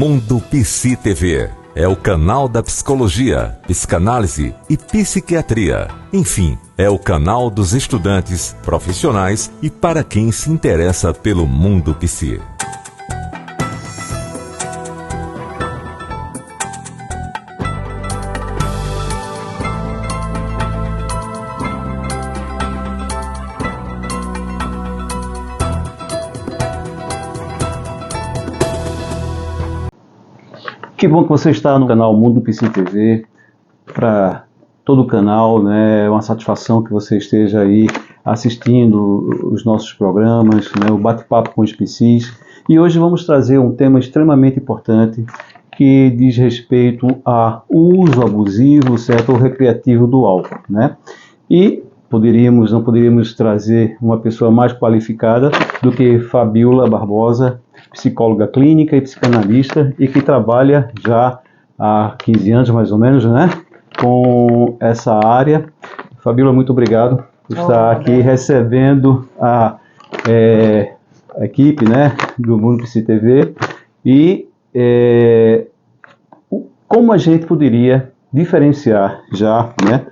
Mundo Psi TV. É o canal da psicologia, psicanálise e psiquiatria. Enfim, é o canal dos estudantes, profissionais e para quem se interessa pelo mundo psi. Que bom que você está no canal Mundo Psi TV. Para todo o canal, né, é uma satisfação que você esteja aí assistindo os nossos programas, né, o bate-papo com os psis. E hoje vamos trazer um tema extremamente importante que diz respeito ao uso abusivo, certo, ou recreativo do álcool, né? E não poderíamos trazer uma pessoa mais qualificada do que Fabiola Barbosa, psicóloga clínica e psicanalista, e que trabalha já há 15 anos, mais ou menos, né, com essa área. Fabiola, muito obrigado por estar aqui recebendo a equipe, né, do Mundo Psi TV. E como a gente poderia diferenciar já, né,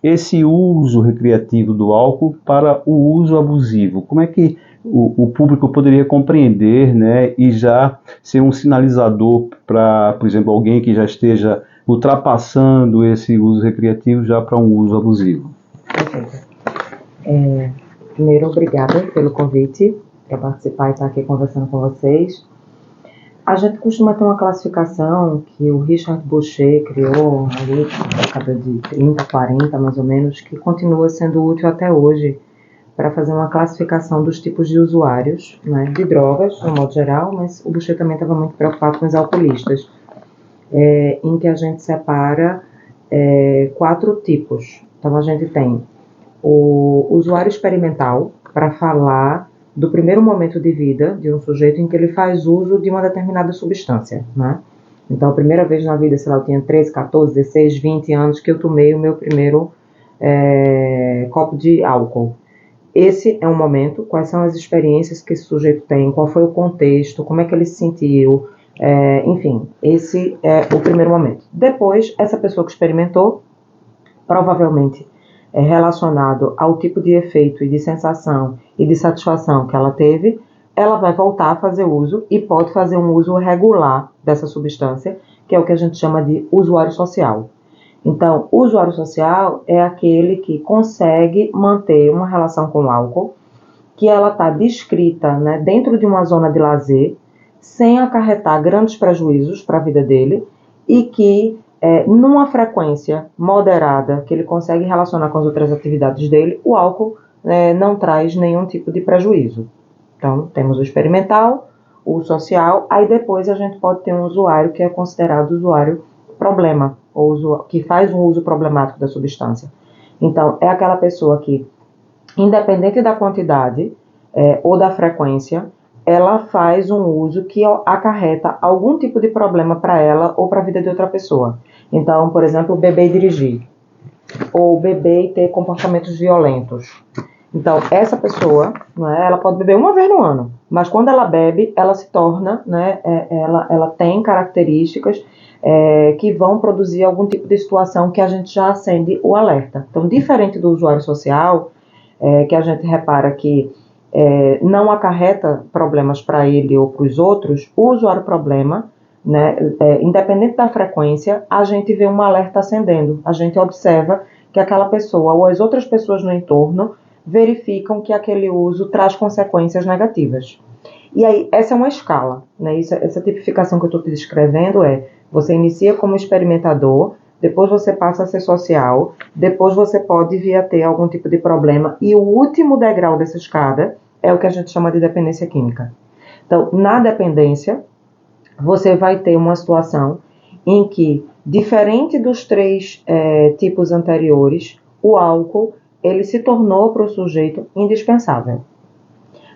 esse uso recreativo do álcool para o uso abusivo? Como é que o público poderia compreender, né, e já ser um sinalizador para, por exemplo, alguém que já esteja ultrapassando esse uso recreativo já para um uso abusivo? Primeiro, obrigada pelo convite para participar e estar aqui conversando com vocês. A gente costuma ter uma classificação que o Richard Boucher criou ali na década de 30, 40, mais ou menos, que continua sendo útil até hoje para fazer uma classificação dos tipos de usuários, né, de drogas, no modo geral, mas o Boucher também estava muito preocupado com os alcoolistas, em que a gente separa 4 tipos. Então, a gente tem o usuário experimental, para falar do primeiro momento de vida de um sujeito em que ele faz uso de uma determinada substância, né? Então, a primeira vez na vida, sei lá, eu tinha 13, 14, 16, 20 anos que eu tomei o meu primeiro copo de álcool. Esse é um momento, quais são as experiências que esse sujeito tem, qual foi o contexto, como é que ele se sentiu, enfim, esse é o primeiro momento. Depois, essa pessoa que experimentou, provavelmente é relacionado ao tipo de efeito e de sensação e de satisfação que ela teve, ela vai voltar a fazer uso e pode fazer um uso regular dessa substância, que é o que a gente chama de usuário social. Então, o usuário social é aquele que consegue manter uma relação com o álcool, que ela está descrita, né, dentro de uma zona de lazer, sem acarretar grandes prejuízos para a vida dele, e que numa frequência moderada, que ele consegue relacionar com as outras atividades dele, o álcool não traz nenhum tipo de prejuízo. Então, temos o experimental, o social, aí depois a gente pode ter um usuário que é considerado usuário problema, ou que faz um uso problemático da substância. Então, é aquela pessoa que, independente da quantidade ou da frequência, ela faz um uso que acarreta algum tipo de problema para ela ou para a vida de outra pessoa. Então, por exemplo, beber e dirigir, ou beber e ter comportamentos violentos. Então, essa pessoa, né, ela pode beber uma vez no ano, mas quando ela bebe, ela se torna, né, ela tem características que vão produzir algum tipo de situação que a gente já acende o alerta. Então, diferente do usuário social, que a gente repara que não acarreta problemas para ele ou para os outros, o usuário problema, né, independente da frequência, a gente vê um alerta acendendo, a gente observa que aquela pessoa ou as outras pessoas no entorno verificam que aquele uso traz consequências negativas. E aí, essa é uma escala, né? Essa tipificação que eu estou te descrevendo você inicia como experimentador, depois você passa a ser social, depois você pode vir a ter algum tipo de problema, e o último degrau dessa escada é o que a gente chama de dependência química. Então, na dependência, você vai ter uma situação em que, diferente dos 3 tipos anteriores, o álcool ele se tornou para o sujeito indispensável.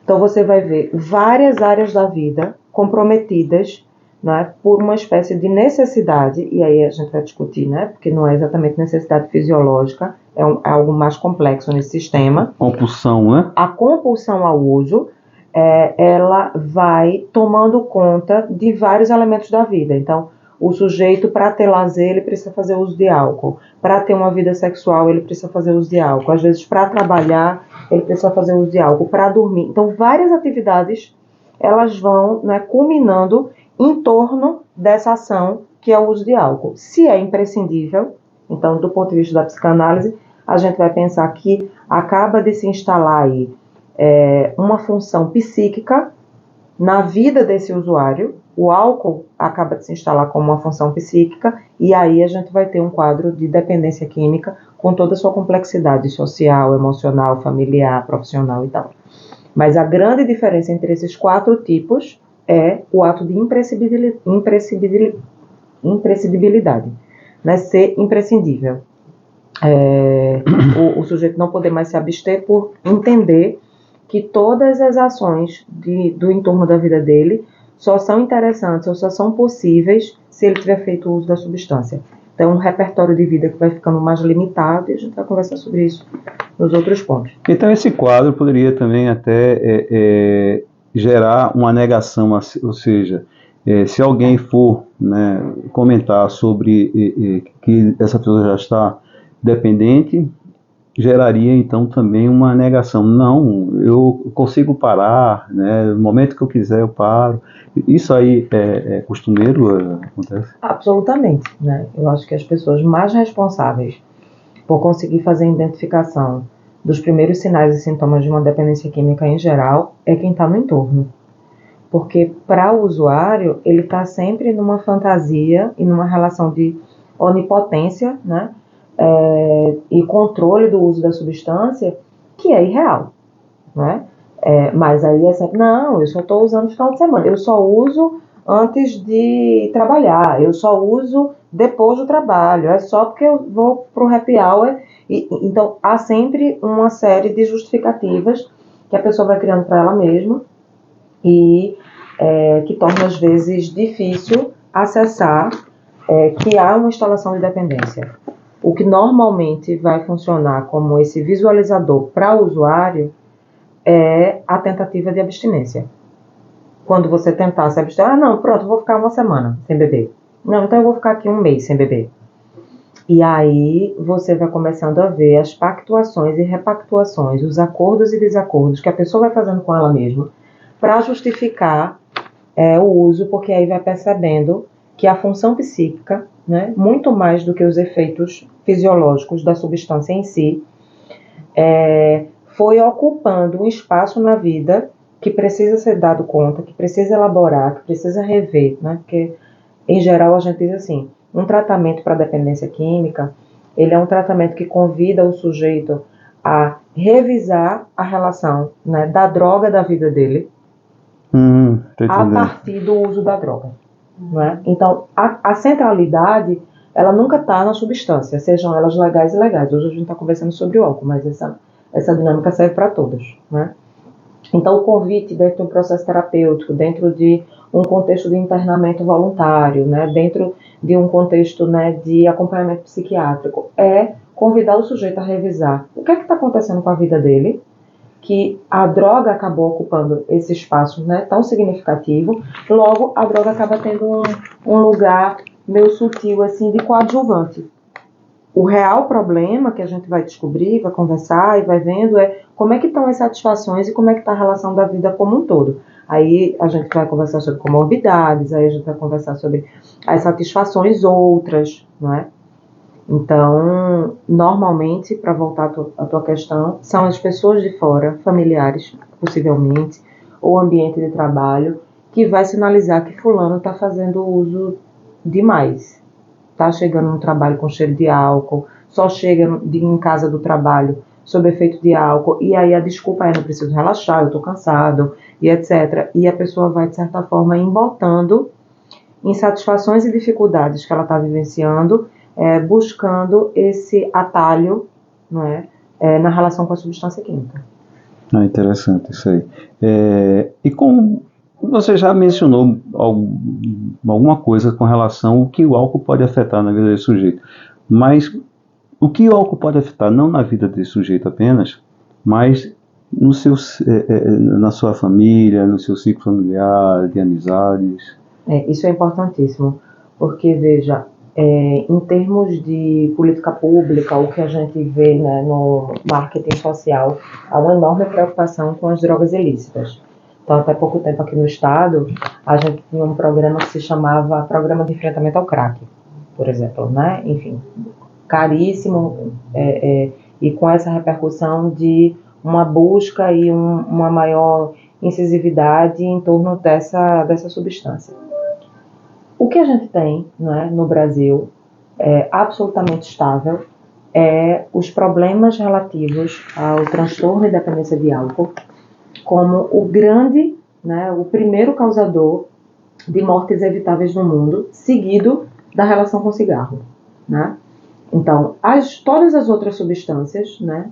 Então, você vai ver várias áreas da vida comprometidas, né, por uma espécie de necessidade, e aí a gente vai discutir, né, porque não é exatamente necessidade fisiológica, é algo mais complexo nesse sistema. Compulsão, né? A compulsão ao uso, ela vai tomando conta de vários elementos da vida. Então, o sujeito, para ter lazer, ele precisa fazer uso de álcool. Para ter uma vida sexual, ele precisa fazer uso de álcool. Às vezes, para trabalhar, ele precisa fazer uso de álcool. Para dormir. Então, várias atividades, elas vão, né, culminando em torno dessa ação, que é o uso de álcool. Se é imprescindível, então, do ponto de vista da psicanálise, a gente vai pensar que acaba de se instalar aí uma função psíquica na vida desse usuário. O álcool acaba de se instalar como uma função psíquica, e aí a gente vai ter um quadro de dependência química com toda a sua complexidade social, emocional, familiar, profissional e tal. Mas a grande diferença entre esses 4 tipos é o ato de imprescindibilidade, né? Ser imprescindível. O sujeito não poder mais se abster por entender que todas as ações do entorno da vida dele só são interessantes ou só são possíveis se ele tiver feito o uso da substância. Então, um repertório de vida que vai ficando mais limitado, e a gente vai conversar sobre isso nos outros pontos. Então, esse quadro poderia também até gerar uma negação, ou seja, se alguém for, né, comentar sobre que essa pessoa já está dependente, geraria então também uma negação. Não, eu consigo parar, né? No momento que eu quiser eu paro. Isso aí é costumeiro? Acontece? Absolutamente, né? Eu acho que as pessoas mais responsáveis por conseguir fazer a identificação dos primeiros sinais e sintomas de uma dependência química em geral é quem está no entorno. Porque para o usuário, ele está sempre numa fantasia e numa relação de onipotência, né? E controle do uso da substância, que é irreal, né? Mas aí é sempre, não, eu só estou usando no final de semana, eu só uso antes de trabalhar, eu só uso depois do trabalho, é só porque eu vou para o happy hour. Então, há sempre uma série de justificativas que a pessoa vai criando para ela mesma e que torna, às vezes, difícil acessar que há uma instalação de dependência. O que normalmente vai funcionar como esse visualizador para o usuário é a tentativa de abstinência. Quando você tentar se abster, não, pronto, vou ficar uma semana sem beber. Não, então eu vou ficar aqui um mês sem beber. E aí você vai começando a ver as pactuações e repactuações, os acordos e desacordos que a pessoa vai fazendo com ela mesma para justificar o uso, porque aí vai percebendo que a função psíquica, né, muito mais do que os efeitos fisiológicos da substância em si, foi ocupando um espaço na vida que precisa ser dado conta, que precisa elaborar, que precisa rever, né? Porque, em geral, a gente diz assim, um tratamento para dependência química, ele é um tratamento que convida o sujeito a revisar a relação, né, da droga da vida dele a partir do uso da droga. Né? Então, a centralidade, ela nunca está na substância, sejam elas legais e ilegais. Hoje a gente está conversando sobre o álcool, mas essa dinâmica serve para todas. Né? Então, o convite dentro de um processo terapêutico, dentro de um contexto de internamento voluntário, né? Dentro de um contexto, né, de acompanhamento psiquiátrico, é convidar o sujeito a revisar o que é que está acontecendo com a vida dele, que a droga acabou ocupando esse espaço, né, tão significativo, logo a droga acaba tendo um lugar meio sutil assim, de coadjuvante. O real problema que a gente vai descobrir, vai conversar e vai vendo é como é que estão as satisfações e como é que está a relação da vida como um todo. Aí a gente vai conversar sobre comorbidades, aí a gente vai conversar sobre as satisfações outras, não é? Então, normalmente, para voltar à tua questão, são as pessoas de fora, familiares, possivelmente, ou ambiente de trabalho, que vai sinalizar que fulano está fazendo uso demais. Está chegando no trabalho com cheiro de álcool, só chega em casa do trabalho sob efeito de álcool, e aí a desculpa é, não preciso relaxar, eu estou cansado, e etc. E a pessoa vai, de certa forma, embotando insatisfações e dificuldades que ela está vivenciando, buscando esse atalho, não é, na relação com a substância química. Interessante isso aí. E como você já mencionou alguma coisa com relação ao que o álcool pode afetar na vida desse sujeito, mas o que o álcool pode afetar não na vida desse sujeito apenas, mas no seu, na sua família, no seu ciclo familiar, de amizades? Isso é importantíssimo, porque, veja, em termos de política pública, o que a gente vê, né, no marketing social, há uma enorme preocupação com as drogas ilícitas. Então, até pouco tempo aqui no estado, a gente tinha um programa que se chamava Programa de Enfrentamento ao Crack, por exemplo, né? Enfim, caríssimo, e com essa repercussão de uma busca e uma maior incisividade em torno dessa substância. O que a gente tem, né, no Brasil, absolutamente estável, os problemas relativos ao transtorno e dependência de álcool, como o grande, né, o primeiro causador de mortes evitáveis no mundo, seguido da relação com o cigarro, né? Então, todas as outras substâncias, né,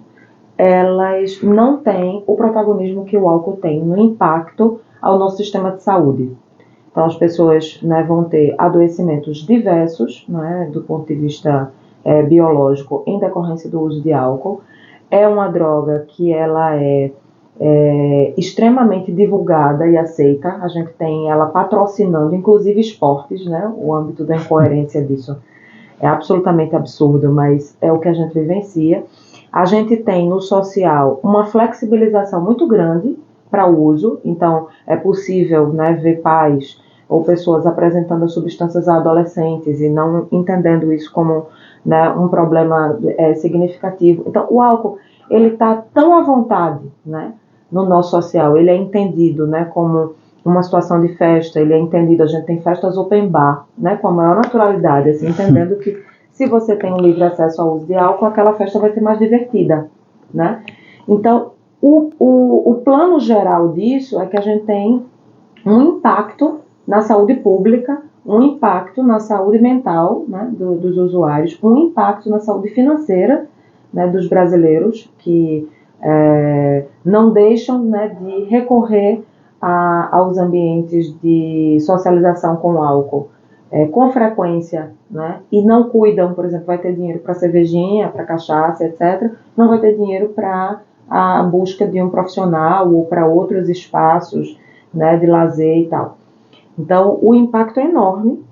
elas não têm o protagonismo que o álcool tem no impacto ao nosso sistema de saúde. Então, as pessoas, né, vão ter adoecimentos diversos, né, do ponto de vista biológico, em decorrência do uso de álcool. É uma droga que ela é extremamente divulgada e aceita. A gente tem ela patrocinando, inclusive esportes, né? O âmbito da incoerência disso é absolutamente absurdo, mas é o que a gente vivencia. A gente tem no social uma flexibilização muito grande para o uso, então é possível, né, ver pais ou pessoas apresentando substâncias a adolescentes e não entendendo isso como, né, um problema significativo. Então, o álcool, ele está tão à vontade, né, no nosso social, ele é entendido, né, como uma situação de festa, ele é entendido, a gente tem festas open bar, né, com a maior naturalidade, assim, entendendo que se você tem um livre acesso ao uso de álcool, aquela festa vai ser mais divertida, né? Então, o plano geral disso é que a gente tem um impacto na saúde pública, um impacto na saúde mental, né, dos usuários, um impacto na saúde financeira, né, dos brasileiros, que não deixam, né, de recorrer aos ambientes de socialização com álcool com frequência, né, e não cuidam, por exemplo, vai ter dinheiro para cervejinha, para cachaça, etc., não vai ter dinheiro para a busca de um profissional ou para outros espaços, né, de lazer e tal. Então, o impacto é enorme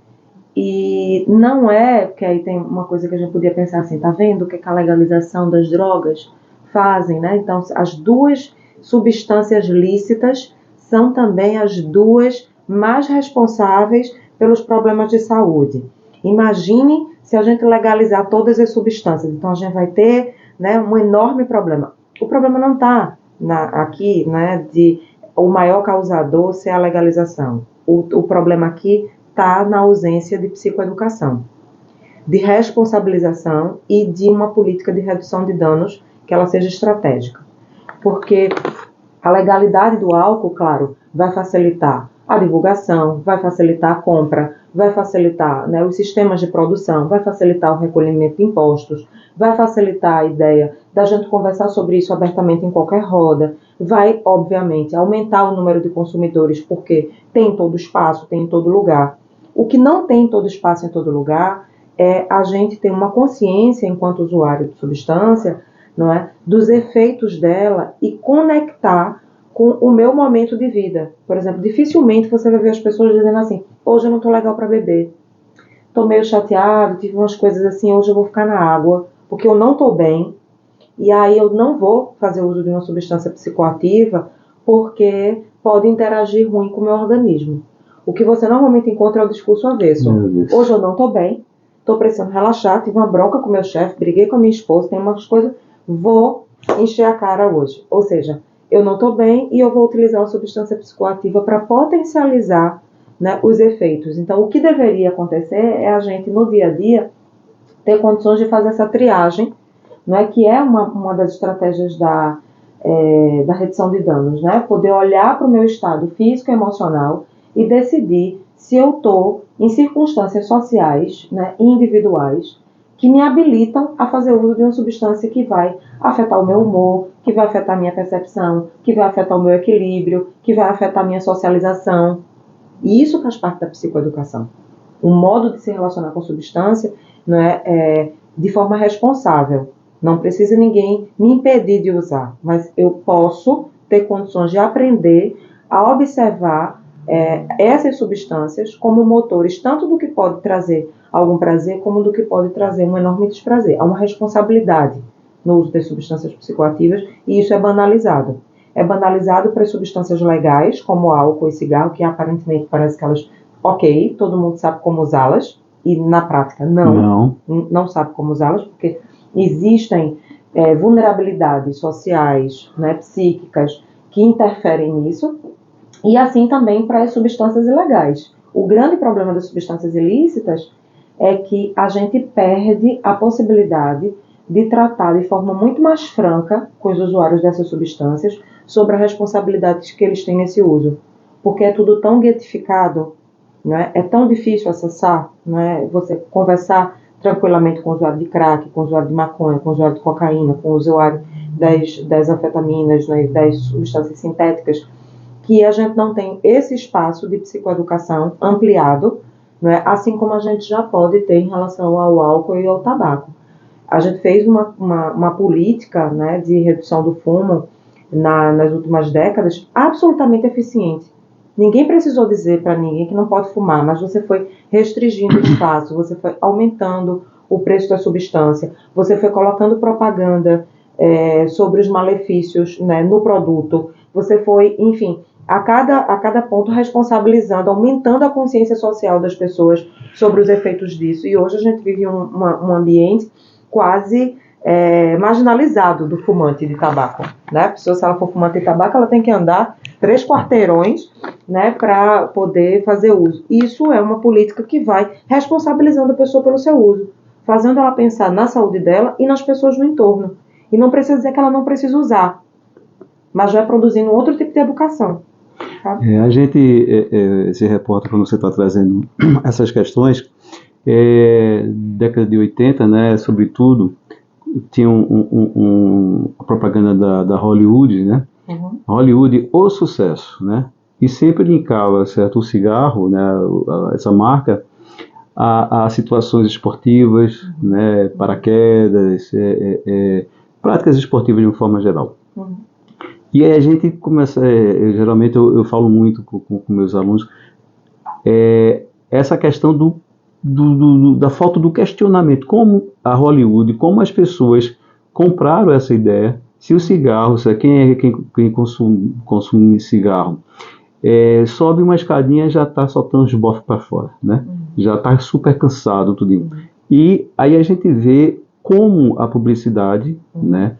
e não porque aí tem uma coisa que a gente podia pensar assim, tá vendo o que a legalização das drogas fazem, né? Então, as duas substâncias lícitas são também as duas mais responsáveis pelos problemas de saúde. Imagine se a gente legalizar todas as substâncias, então a gente vai ter, né, um enorme problema. O problema não está aqui, né, de o maior causador ser a legalização. O problema aqui está na ausência de psicoeducação, de responsabilização e de uma política de redução de danos que ela seja estratégica. Porque a legalidade do álcool, claro, vai facilitar a divulgação, vai facilitar a compra, vai facilitar, né, os sistemas de produção, vai facilitar o recolhimento de impostos, vai facilitar a ideia da gente conversar sobre isso abertamente em qualquer roda, vai, obviamente, aumentar o número de consumidores, porque tem em todo espaço, tem em todo lugar. O que não tem em todo espaço, em todo lugar, é a gente ter uma consciência, enquanto usuário de substância, não é, dos efeitos dela e conectar com o meu momento de vida. Por exemplo, dificilmente você vai ver as pessoas dizendo assim, hoje eu não estou legal para beber, estou meio chateado, tive umas coisas assim, hoje eu vou ficar na água, porque eu não estou bem, e aí eu não vou fazer uso de uma substância psicoativa, porque pode interagir ruim com o meu organismo. O que você normalmente encontra é o discurso avesso. Hoje eu não estou bem, estou precisando relaxar, tive uma bronca com meu chefe, briguei com a minha esposa, tem umas coisas, vou encher a cara hoje. Ou seja, eu não estou bem e eu vou utilizar a substância psicoativa para potencializar, né, os efeitos. Então, o que deveria acontecer é a gente, no dia a dia, ter condições de fazer essa triagem, não é, que é uma das estratégias da redução de danos, né? Poder olhar para o meu estado físico e emocional e decidir se eu estou em circunstâncias sociais, né, individuais, que me habilitam a fazer uso de uma substância que vai afetar o meu humor, que vai afetar a minha percepção, que vai afetar o meu equilíbrio, que vai afetar a minha socialização. E isso faz parte da psicoeducação. O modo de se relacionar com substância, não é, de forma responsável. Não precisa ninguém me impedir de usar, mas eu posso ter condições de aprender a observar essas substâncias como motores, tanto do que pode trazer algum prazer, como do que pode trazer um enorme desprazer. Há uma responsabilidade no uso das substâncias psicoativas e isso é banalizado. É banalizado para as substâncias legais, como álcool e cigarro, que aparentemente parece que elas, ok, todo mundo sabe como usá-las, e na prática não sabe como usá-las, porque existem vulnerabilidades sociais, né, psíquicas, que interferem nisso, e assim também para as substâncias ilegais. O grande problema das substâncias ilícitas é que a gente perde a possibilidade de tratar de forma muito mais franca com os usuários dessas substâncias sobre as responsabilidades que eles têm nesse uso. Porque é tudo tão guetificado, né? É tão difícil acessar, né? Você conversar tranquilamente com o usuário de crack, com o usuário de maconha, com o usuário de cocaína, com o usuário das anfetaminas, né? Das substâncias sintéticas, que a gente não tem esse espaço de psicoeducação ampliado, né? Assim como a gente já pode ter em relação ao álcool e ao tabaco. A gente fez uma política, né, de redução do fumo nas últimas décadas absolutamente eficiente. Ninguém precisou dizer para ninguém que não pode fumar, mas você foi restringindo o espaço, você foi aumentando o preço da substância, você foi colocando propaganda sobre os malefícios, né, no produto, você foi, enfim, a cada ponto responsabilizando, aumentando a consciência social das pessoas sobre os efeitos disso. E hoje a gente vive um ambiente quase marginalizado do fumante de tabaco, né? A pessoa, se ela for fumante de tabaco, ela tem que andar 3 quarteirões, né, para poder fazer uso. Isso é uma política que vai responsabilizando a pessoa pelo seu uso, fazendo ela pensar na saúde dela e nas pessoas no entorno. E não precisa dizer que ela não precisa usar, mas já produzindo outro tipo de educação. Tá? A gente, esse repórter, quando você está trazendo essas questões, década de 80, né, sobretudo, tinha uma propaganda da Hollywood, né? Uhum. Hollywood, o sucesso, né? E sempre linkava, certo, o cigarro, né, essa marca, a situações esportivas, né, paraquedas, práticas esportivas de uma forma geral. Uhum. E aí a gente começa, geralmente eu falo muito com meus alunos, essa questão da falta do questionamento, como a Hollywood, como as pessoas compraram essa ideia, se o cigarro, quem consome cigarro, sobe uma escadinha e já está soltando os bofos para fora, né? Já está super cansado, tudo. E aí a gente vê como a publicidade, né,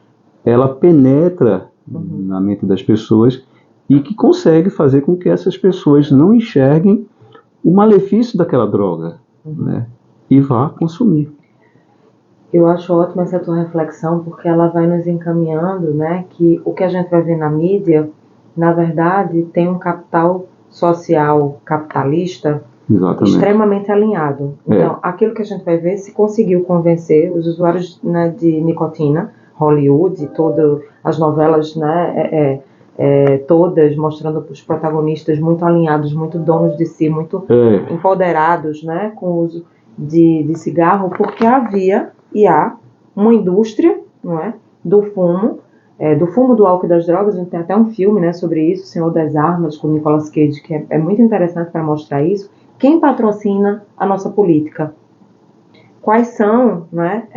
ela penetra na mente das pessoas e que consegue fazer com que essas pessoas não enxerguem o malefício daquela droga, né, e vá consumir. Eu acho ótima essa tua reflexão, porque ela vai nos encaminhando, né, que o que a gente vai ver na mídia, na verdade, tem um capital social capitalista extremamente alinhado. Então, aquilo que a gente vai ver, se conseguiu convencer os usuários, né, de nicotina, Hollywood, todas as novelas, né, todas mostrando os protagonistas muito alinhados, muito donos de si, muito empoderados, né, com o uso de cigarro, porque havia e há uma indústria, não é, do fumo, do álcool e das drogas. A gente tem até um filme, né, sobre isso, O Senhor das Armas, com Nicolas Cage, que é muito interessante para mostrar isso. Quem patrocina a nossa política? Quais são, né,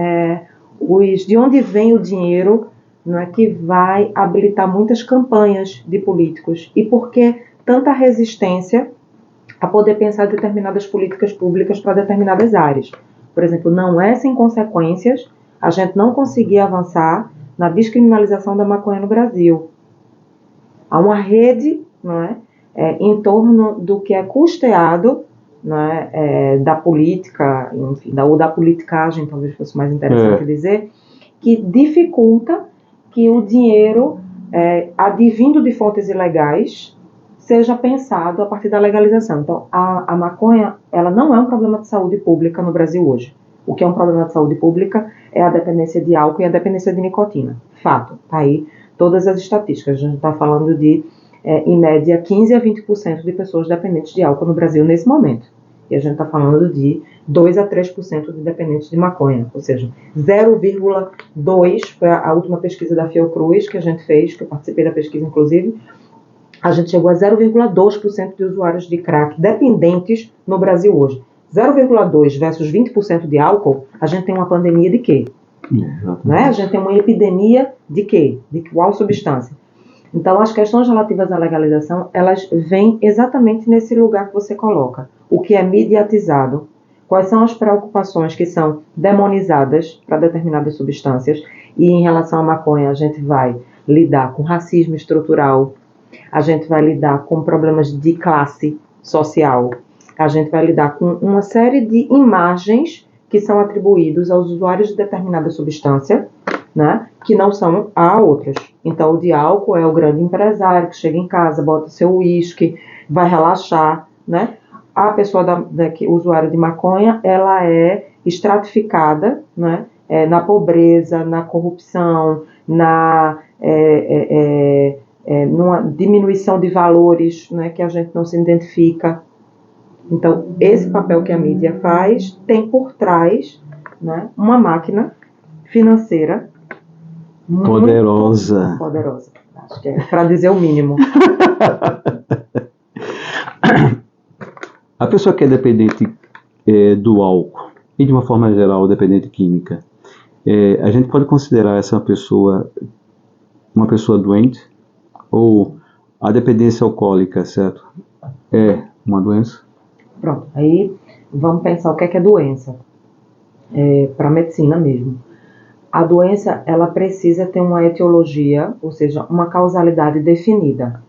de onde vem o dinheiro, né, que vai habilitar muitas campanhas de políticos? E por que tanta resistência a poder pensar determinadas políticas públicas para determinadas áreas? Por exemplo, não é sem consequências a gente não conseguir avançar na descriminalização da maconha no Brasil. Há uma rede, não é, em torno do que é custeado, né, da política, enfim, ou da politicagem, talvez fosse mais interessante dizer, que dificulta que o dinheiro advindo de fontes ilegais seja pensado a partir da legalização. Então, a maconha, ela não é um problema de saúde pública no Brasil hoje. O que é um problema de saúde pública é a dependência de álcool e a dependência de nicotina. Fato, tá aí todas as estatísticas. A gente está falando de, em média, 15% a 20% de pessoas dependentes de álcool no Brasil nesse momento. E a gente está falando de 2 a 3% de dependentes de maconha, ou seja, 0,2 foi a última pesquisa da Fiocruz que a gente fez, que eu participei da pesquisa inclusive, a gente chegou a 0,2% de usuários de crack dependentes no Brasil hoje. 0,2 versus 20% de álcool, a gente tem uma pandemia de quê? Né? A gente tem uma epidemia de quê? De qual substância? Então, as questões relativas à legalização, elas vêm exatamente nesse lugar que você coloca. O que é mediatizado, quais são as preocupações que são demonizadas para determinadas substâncias, e em relação à maconha, a gente vai lidar com racismo estrutural, a gente vai lidar com problemas de classe social, a gente vai lidar com uma série de imagens que são atribuídos aos usuários de determinada substância, né, que não são a outras. Então, o de álcool é o grande empresário que chega em casa, bota seu uísque, vai relaxar, né? A pessoa o usuário de maconha, ela é estratificada, né, na pobreza, na corrupção, numa diminuição de valores, né, que a gente não se identifica. Então, esse papel que a mídia faz tem por trás, né, uma máquina financeira poderosa. Poderosa, acho que é para dizer o mínimo. A pessoa que é dependente do álcool e de uma forma geral dependente química, a gente pode considerar essa pessoa uma pessoa doente? Ou a dependência alcoólica, certo? É uma doença? Pronto, aí vamos pensar o que é doença, para a medicina mesmo. A doença, ela precisa ter uma etiologia, ou seja, uma causalidade definida.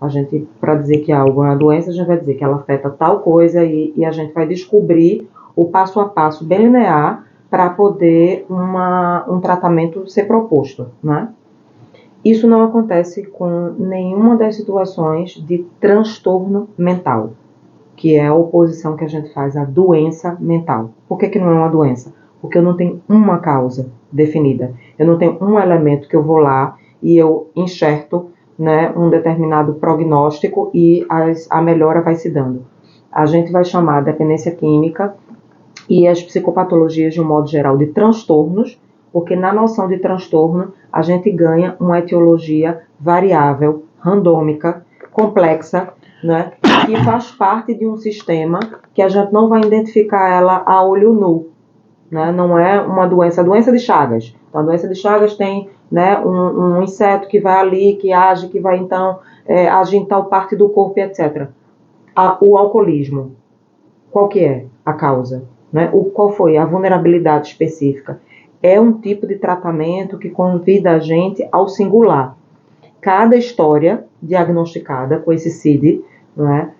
A gente, para dizer que algo é uma doença, a gente vai dizer que ela afeta tal coisa e a gente vai descobrir o passo a passo bem linear para poder um tratamento ser proposto, né? Isso não acontece com nenhuma das situações de transtorno mental, que é a oposição que a gente faz à doença mental. Por que não é uma doença? Porque eu não tenho uma causa definida. Eu não tenho um elemento que eu vou lá e eu enxerto, né, um determinado prognóstico e a melhora vai se dando. A gente vai chamar a dependência química e as psicopatologias de um modo geral de transtornos, porque na noção de transtorno a gente ganha uma etiologia variável, randômica, complexa, né, que faz parte de um sistema que a gente não vai identificar ela a olho nu, né, não é uma doença, a doença de Chagas. Então, a doença de Chagas tem, né, um inseto que vai ali, que age, que vai então agir em tal parte do corpo, etc. O alcoolismo, qual que é a causa? Né? Qual foi a vulnerabilidade específica? É um tipo de tratamento que convida a gente ao singular. Cada história diagnosticada com esse CID, né,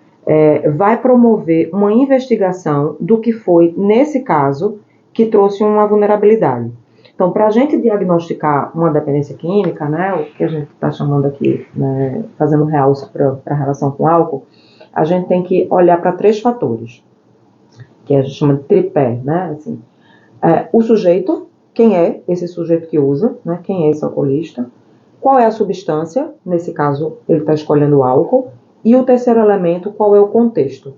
vai promover uma investigação do que foi, nesse caso, que trouxe uma vulnerabilidade. Então, para a gente diagnosticar uma dependência química, né, o que a gente está chamando aqui, né, fazendo realce para a relação com álcool, a gente tem que olhar para 3 fatores, que a gente chama de tripé, né, assim, o sujeito, quem é esse sujeito que usa, né, quem é esse alcoolista, qual é a substância, nesse caso ele está escolhendo o álcool, e o terceiro elemento, qual é o contexto.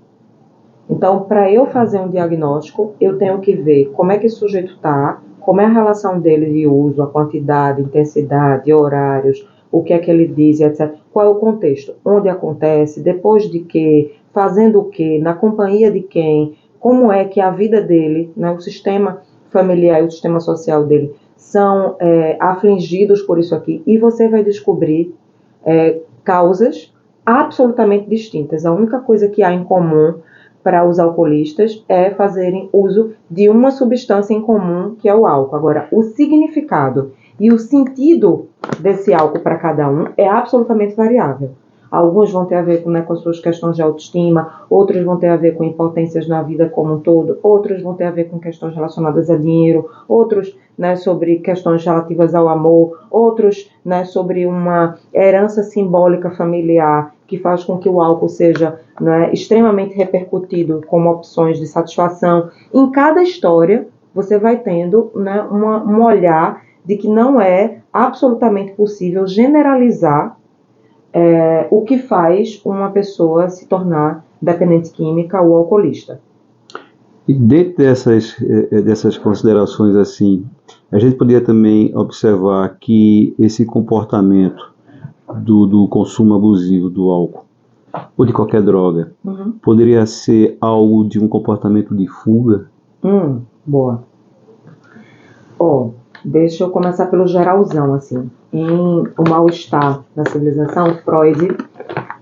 Então, para eu fazer um diagnóstico, eu tenho que ver como é que esse sujeito está, como é a relação dele de uso, a quantidade, intensidade, horários, o que é que ele diz, etc. Qual é o contexto? Onde acontece, depois de quê, fazendo o quê, na companhia de quem, como é que a vida dele, né, o sistema familiar e o sistema social dele são afligidos por isso aqui. E você vai descobrir causas absolutamente distintas. A única coisa que há em comum para os alcoolistas é fazerem uso de uma substância em comum, que é o álcool. Agora, o significado e o sentido desse álcool para cada um é absolutamente variável. Alguns vão ter a ver com as suas questões de autoestima, outros vão ter a ver com impotências na vida como um todo, outros vão ter a ver com questões relacionadas a dinheiro, outros, né, sobre questões relativas ao amor, outros, né, sobre uma herança simbólica familiar que faz com que o álcool seja, né, extremamente repercutido como opções de satisfação. Em cada história, você vai tendo, né, um olhar de que não é absolutamente possível generalizar o que faz uma pessoa se tornar dependente química ou alcoolista. E dentro dessas considerações assim, a gente poderia também observar que esse comportamento do consumo abusivo do álcool ou de qualquer droga poderia ser algo de um comportamento de fuga? Boa. Deixa eu começar pelo geralzão, assim. Em O Mal-Estar na Civilização, Freud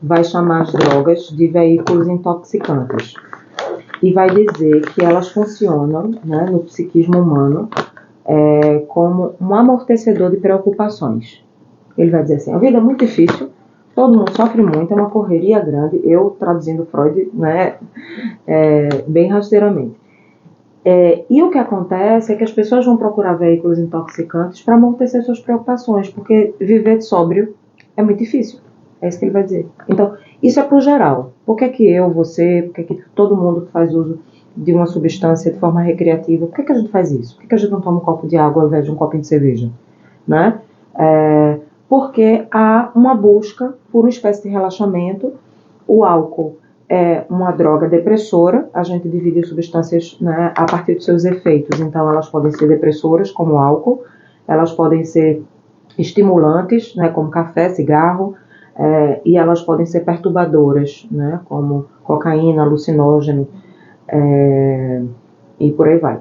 vai chamar as drogas de veículos intoxicantes e vai dizer que elas funcionam, né, no psiquismo humano como um amortecedor de preocupações. Ele vai dizer assim, a vida é muito difícil, todo mundo sofre muito, é uma correria grande, eu traduzindo Freud, né, bem rasteiramente. E o que acontece é que as pessoas vão procurar veículos intoxicantes para amortecer suas preocupações, porque viver sóbrio é muito difícil. É isso que ele vai dizer. Então, isso é pro geral. Por que que eu, você, por que que todo mundo que faz uso de uma substância de forma recreativa, por que que a gente faz isso? Por que que a gente não toma um copo de água ao invés de um copinho de cerveja? Né? Porque há uma busca por uma espécie de relaxamento. O álcool é uma droga depressora, a gente divide substâncias, né, a partir dos seus efeitos, então elas podem ser depressoras, como o álcool, elas podem ser estimulantes, né, como café, cigarro, e elas podem ser perturbadoras, né, como cocaína, alucinógeno, e por aí vai.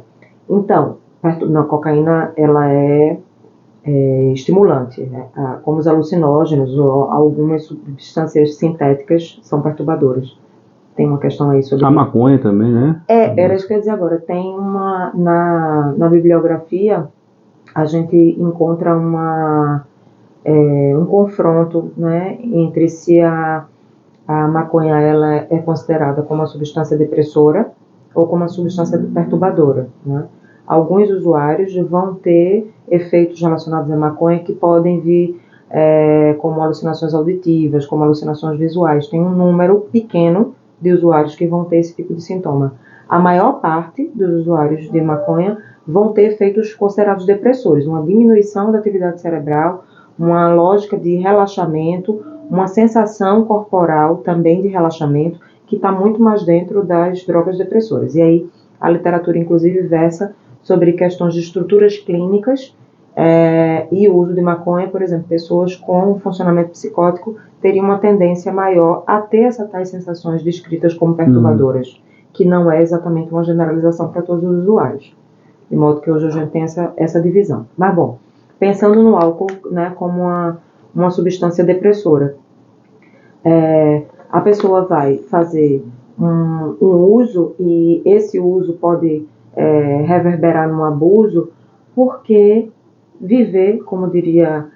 Então, a cocaína ela é estimulante, né? Como os alucinógenos ou algumas substâncias sintéticas são perturbadoras. Tem uma questão aí sobre... A maconha também, né? Era isso que eu ia dizer agora. Tem uma... Na bibliografia, a gente encontra um confronto, né, entre se a maconha ela é considerada como uma substância depressora ou como uma substância perturbadora, né? Alguns usuários vão ter efeitos relacionados à maconha que podem vir como alucinações auditivas, como alucinações visuais. Tem um número pequeno de usuários que vão ter esse tipo de sintoma. A maior parte dos usuários de maconha vão ter efeitos considerados depressores, uma diminuição da atividade cerebral, uma lógica de relaxamento, uma sensação corporal também de relaxamento, que está muito mais dentro das drogas depressoras. E aí a literatura, inclusive, versa sobre questões de estruturas clínicas e o uso de maconha. Por exemplo, pessoas com funcionamento psicótico teriam uma tendência maior a ter essas tais sensações descritas como perturbadoras, que não é exatamente uma generalização para todos os usuários. De modo que hoje a gente tem essa divisão. Mas, bom, pensando no álcool, né, como uma substância depressora, a pessoa vai fazer um uso, e esse uso pode reverberar num abuso, porque viver, como diria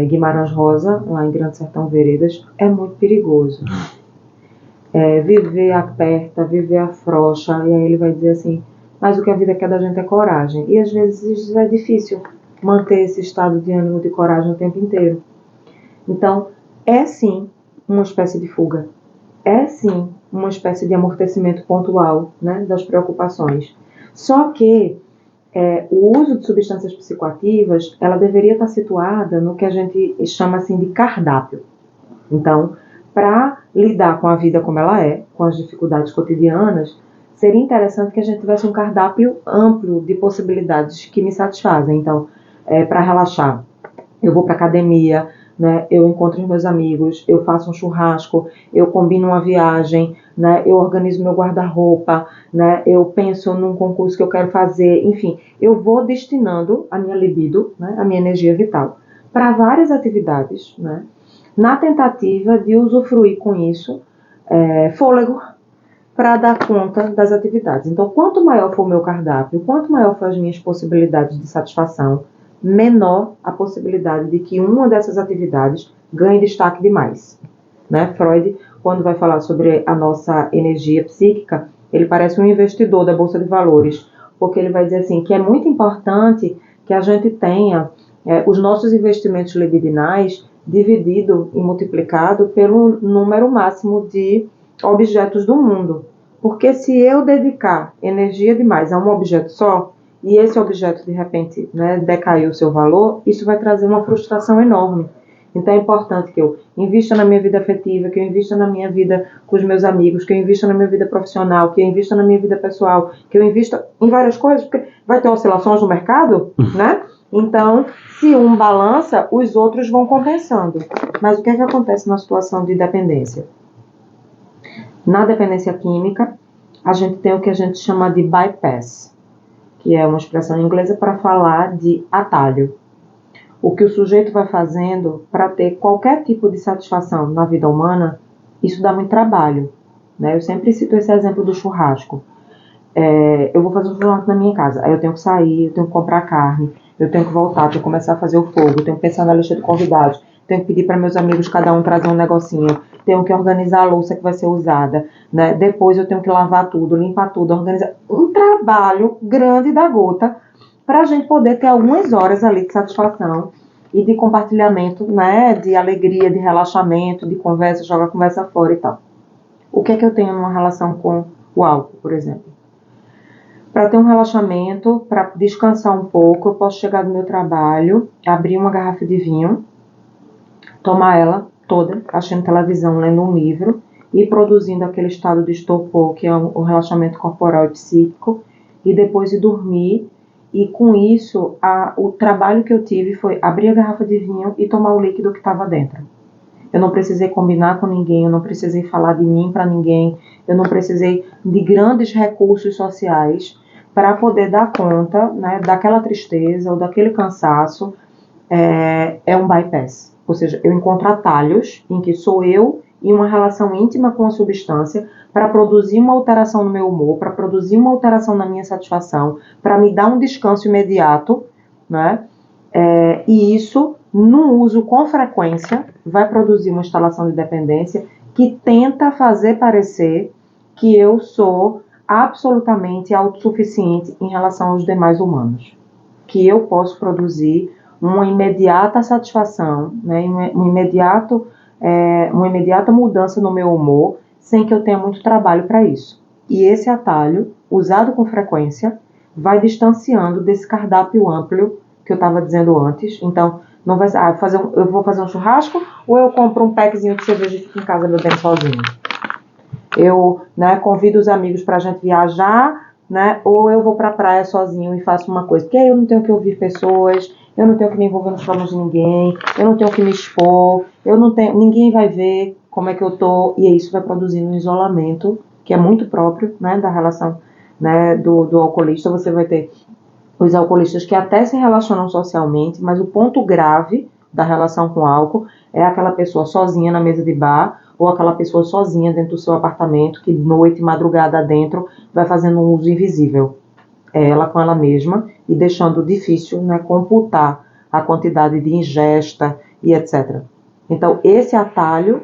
Guimarães Rosa, lá em Grande Sertão Veredas, é muito perigoso. Viver aperta, viver afrouxa, e aí ele vai dizer assim, mas o que a vida quer da gente é coragem. E às vezes é difícil manter esse estado de ânimo de coragem o tempo inteiro. Então, é sim uma espécie de fuga. É sim uma espécie de amortecimento pontual, né, das preocupações. Só que o uso de substâncias psicoativas, ela deveria estar situada no que a gente chama assim de cardápio. Então, para lidar com a vida como ela é, com as dificuldades cotidianas, seria interessante que a gente tivesse um cardápio amplo de possibilidades que me satisfazem. Então, para relaxar, eu vou para academia, né, eu encontro os meus amigos, eu faço um churrasco, eu combino uma viagem, né, eu organizo meu guarda-roupa, né, eu penso num concurso que eu quero fazer, enfim, eu vou destinando a minha libido, né, a minha energia vital, para várias atividades, né, na tentativa de usufruir com isso fôlego para dar conta das atividades. Então, quanto maior for o meu cardápio, quanto maior for as minhas possibilidades de satisfação, menor a possibilidade de que uma dessas atividades ganhe destaque demais. Né? Freud, quando vai falar sobre a nossa energia psíquica, ele parece um investidor da Bolsa de Valores, porque ele vai dizer assim, que é muito importante que a gente tenha os nossos investimentos libidinais dividido e multiplicado pelo número máximo de objetos do mundo. Porque se eu dedicar energia demais a um objeto só, e esse objeto de repente, né, decaiu o seu valor, isso vai trazer uma frustração enorme. Então é importante que eu invista na minha vida afetiva, que eu invista na minha vida com os meus amigos, que eu invista na minha vida profissional, que eu invista na minha vida pessoal, que eu invista em várias coisas, porque vai ter oscilações no mercado, né? Então, se um balança, os outros vão compensando. Mas o que é que acontece na situação de dependência? Na dependência química, a gente tem o que a gente chama de bypass, que é uma expressão inglesa para falar de atalho. O que o sujeito vai fazendo para ter qualquer tipo de satisfação na vida humana, isso dá muito trabalho, né? Eu sempre cito esse exemplo do churrasco. Eu vou fazer um churrasco na minha casa, aí eu tenho que sair, eu tenho que comprar carne, eu tenho que voltar, tenho que começar a fazer o fogo, tenho que pensar na lista de convidados, tenho que pedir para meus amigos cada um trazer um negocinho, tenho que organizar a louça que vai ser usada, né? Depois eu tenho que lavar tudo, limpar tudo, organizar. Um trabalho grande da gota para a gente poder ter algumas horas ali de satisfação e de compartilhamento, né? De alegria, de relaxamento, de conversa, jogar a conversa fora e tal. O que é que eu tenho numa relação com o álcool, por exemplo? Para ter um relaxamento, para descansar um pouco, eu posso chegar do meu trabalho, abrir uma garrafa de vinho, tomar ela toda, assistindo televisão, lendo um livro e produzindo aquele estado de estopor, que é o relaxamento corporal e psíquico, e depois ir dormir. E com isso, o trabalho que eu tive foi abrir a garrafa de vinho e tomar o líquido que estava dentro. Eu não precisei combinar com ninguém, eu não precisei falar de mim para ninguém, eu não precisei de grandes recursos sociais para poder dar conta, né, daquela tristeza ou daquele cansaço. É um bypass. Ou seja, eu encontro atalhos em que sou eu e uma relação íntima com a substância para produzir uma alteração no meu humor, para produzir uma alteração na minha satisfação, para me dar um descanso imediato, né? E isso, no uso com frequência, vai produzir uma instalação de dependência que tenta fazer parecer que eu sou absolutamente autossuficiente em relação aos demais humanos. Que eu posso produzir uma imediata satisfação, né, uma imediata mudança no meu humor, sem que eu tenha muito trabalho para isso. E esse atalho, usado com frequência, vai distanciando desse cardápio amplo que eu estava dizendo antes. Então, não vai eu vou fazer um churrasco ou eu compro um packzinho de cerveja e fico em casa bebendo sozinho. Eu, né, convido os amigos para a gente viajar, né, ou eu vou para a praia sozinho e faço uma coisa. Porque aí eu não tenho que ouvir pessoas, eu não tenho que me envolver nos problemas de ninguém, eu não tenho que me expor, ninguém vai ver como é que eu tô, e isso vai produzindo um isolamento, que é muito próprio, né, da relação, né, do alcoolista. Você vai ter os alcoolistas que até se relacionam socialmente, mas o ponto grave da relação com o álcool é aquela pessoa sozinha na mesa de bar, ou aquela pessoa sozinha dentro do seu apartamento, que noite, madrugada dentro, vai fazendo um uso invisível. Ela com ela mesma, e deixando difícil, né, computar a quantidade de ingesta e etc. Então, esse atalho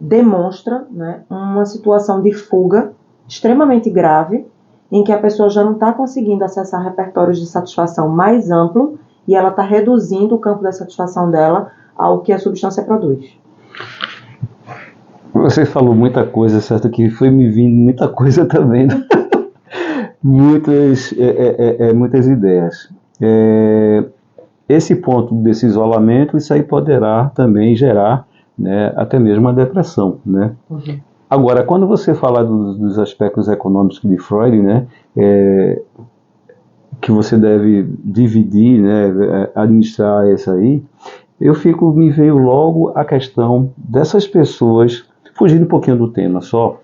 demonstra, né, uma situação de fuga extremamente grave, em que a pessoa já não está conseguindo acessar repertórios de satisfação mais amplo e ela está reduzindo o campo da satisfação dela ao que a substância produz. Você falou muita coisa, certo? Que foi me vindo muita coisa também, né? muitas ideias. Esse ponto desse isolamento, isso aí poderá também gerar, né, até mesmo uma depressão, né? Uhum. Agora, quando você fala dos aspectos econômicos de Freud, né, que você deve dividir, né, administrar essa aí, me veio logo a questão dessas pessoas, fugindo um pouquinho do tema só,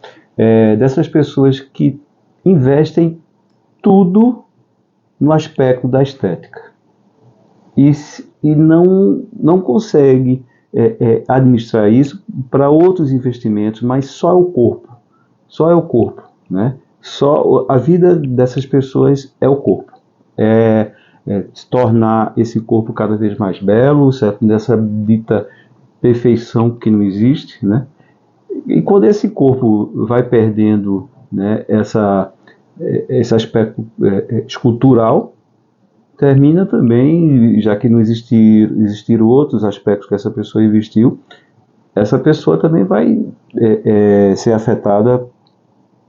dessas pessoas que investem tudo no aspecto da estética e não consegue administrar isso para outros investimentos, mas só é o corpo, né? Só a vida dessas pessoas é o corpo, se tornar esse corpo cada vez mais belo, certo? Dessa dita perfeição que não existe, né? E quando esse corpo vai perdendo, né, esse aspecto escultural, termina também, já que não existir outros aspectos que essa pessoa investiu, essa pessoa também vai ser afetada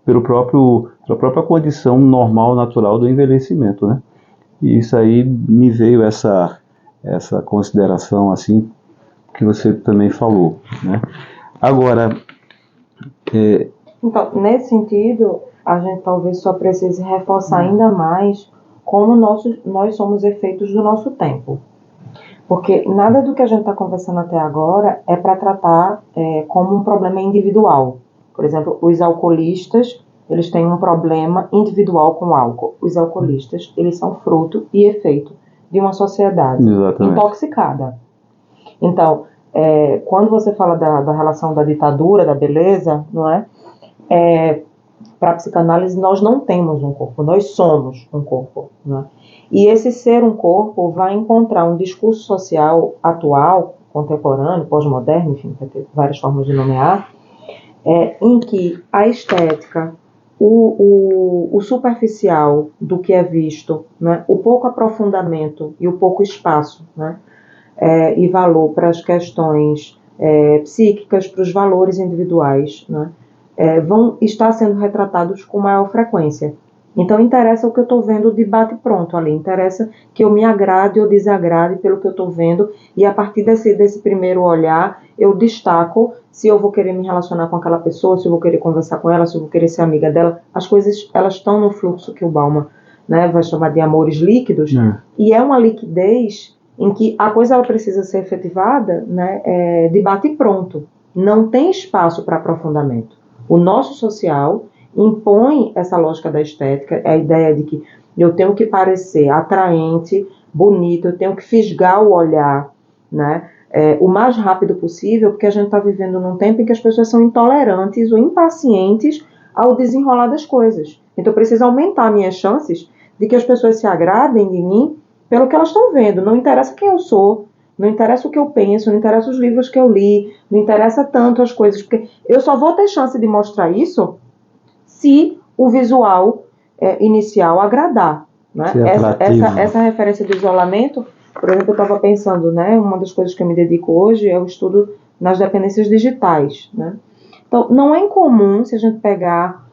pela própria condição normal, natural do envelhecimento, né? E isso aí me veio essa consideração assim que você também falou, né? Agora, Então, nesse sentido, a gente talvez só precise reforçar ainda mais como nós somos efeitos do nosso tempo. Porque nada do que a gente está conversando até agora é para tratar como um problema individual. Por exemplo, os alcoolistas, eles têm um problema individual com o álcool. Os alcoolistas, eles são fruto e efeito de uma sociedade intoxicada. Então, quando você fala da relação da ditadura, da beleza, não é? Para a psicanálise, nós não temos um corpo, nós somos um corpo, não é? E esse ser um corpo vai encontrar um discurso social atual, contemporâneo, pós-moderno, enfim, vai ter várias formas de nomear, em que a estética, o superficial do que é visto, né, o pouco aprofundamento e o pouco espaço, né, e valor para as questões psíquicas, para os valores individuais, né, vão estar sendo retratados com maior frequência. Então, interessa o que eu estou vendo de bate-pronto ali, interessa que eu me agrade ou desagrade pelo que eu estou vendo, e a partir desse primeiro olhar, eu destaco se eu vou querer me relacionar com aquela pessoa, se eu vou querer conversar com ela, se eu vou querer ser amiga dela. As coisas, elas estão no fluxo que o Bauman, né, vai chamar de amores líquidos, e é uma liquidez em que a coisa ela precisa ser efetivada, né, de bate-pronto. Não tem espaço para aprofundamento. O nosso social impõe essa lógica da estética, a ideia de que eu tenho que parecer atraente, bonito, eu tenho que fisgar o olhar, né, o mais rápido possível, porque a gente está vivendo num tempo em que as pessoas são intolerantes ou impacientes ao desenrolar das coisas. Então eu preciso aumentar minhas chances de que as pessoas se agradem de mim pelo que elas estão vendo. Não interessa quem eu sou, não interessa o que eu penso, não interessa os livros que eu li, não interessa tanto as coisas, porque eu só vou ter chance de mostrar isso se o visual inicial agradar, né? Essa referência do isolamento, por exemplo, eu estava pensando, né, uma das coisas que eu me dedico hoje é o estudo nas dependências digitais, né? Então, não é incomum, se a gente pegar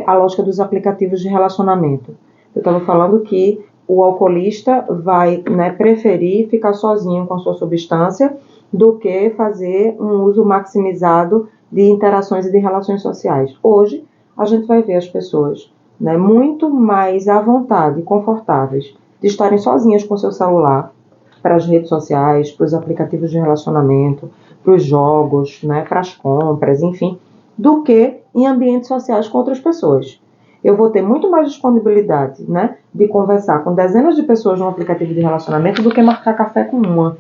a lógica dos aplicativos de relacionamento. Eu estava falando que o alcoolista vai, né, preferir ficar sozinho com a sua substância do que fazer um uso maximizado de interações e de relações sociais. Hoje, a gente vai ver as pessoas, né, muito mais à vontade e confortáveis de estarem sozinhas com o seu celular para as redes sociais, para os aplicativos de relacionamento, para os jogos, né, para as compras, enfim, do que em ambientes sociais com outras pessoas. Eu vou ter muito mais disponibilidade, né, de conversar com dezenas de pessoas num aplicativo de relacionamento do que marcar café com uma.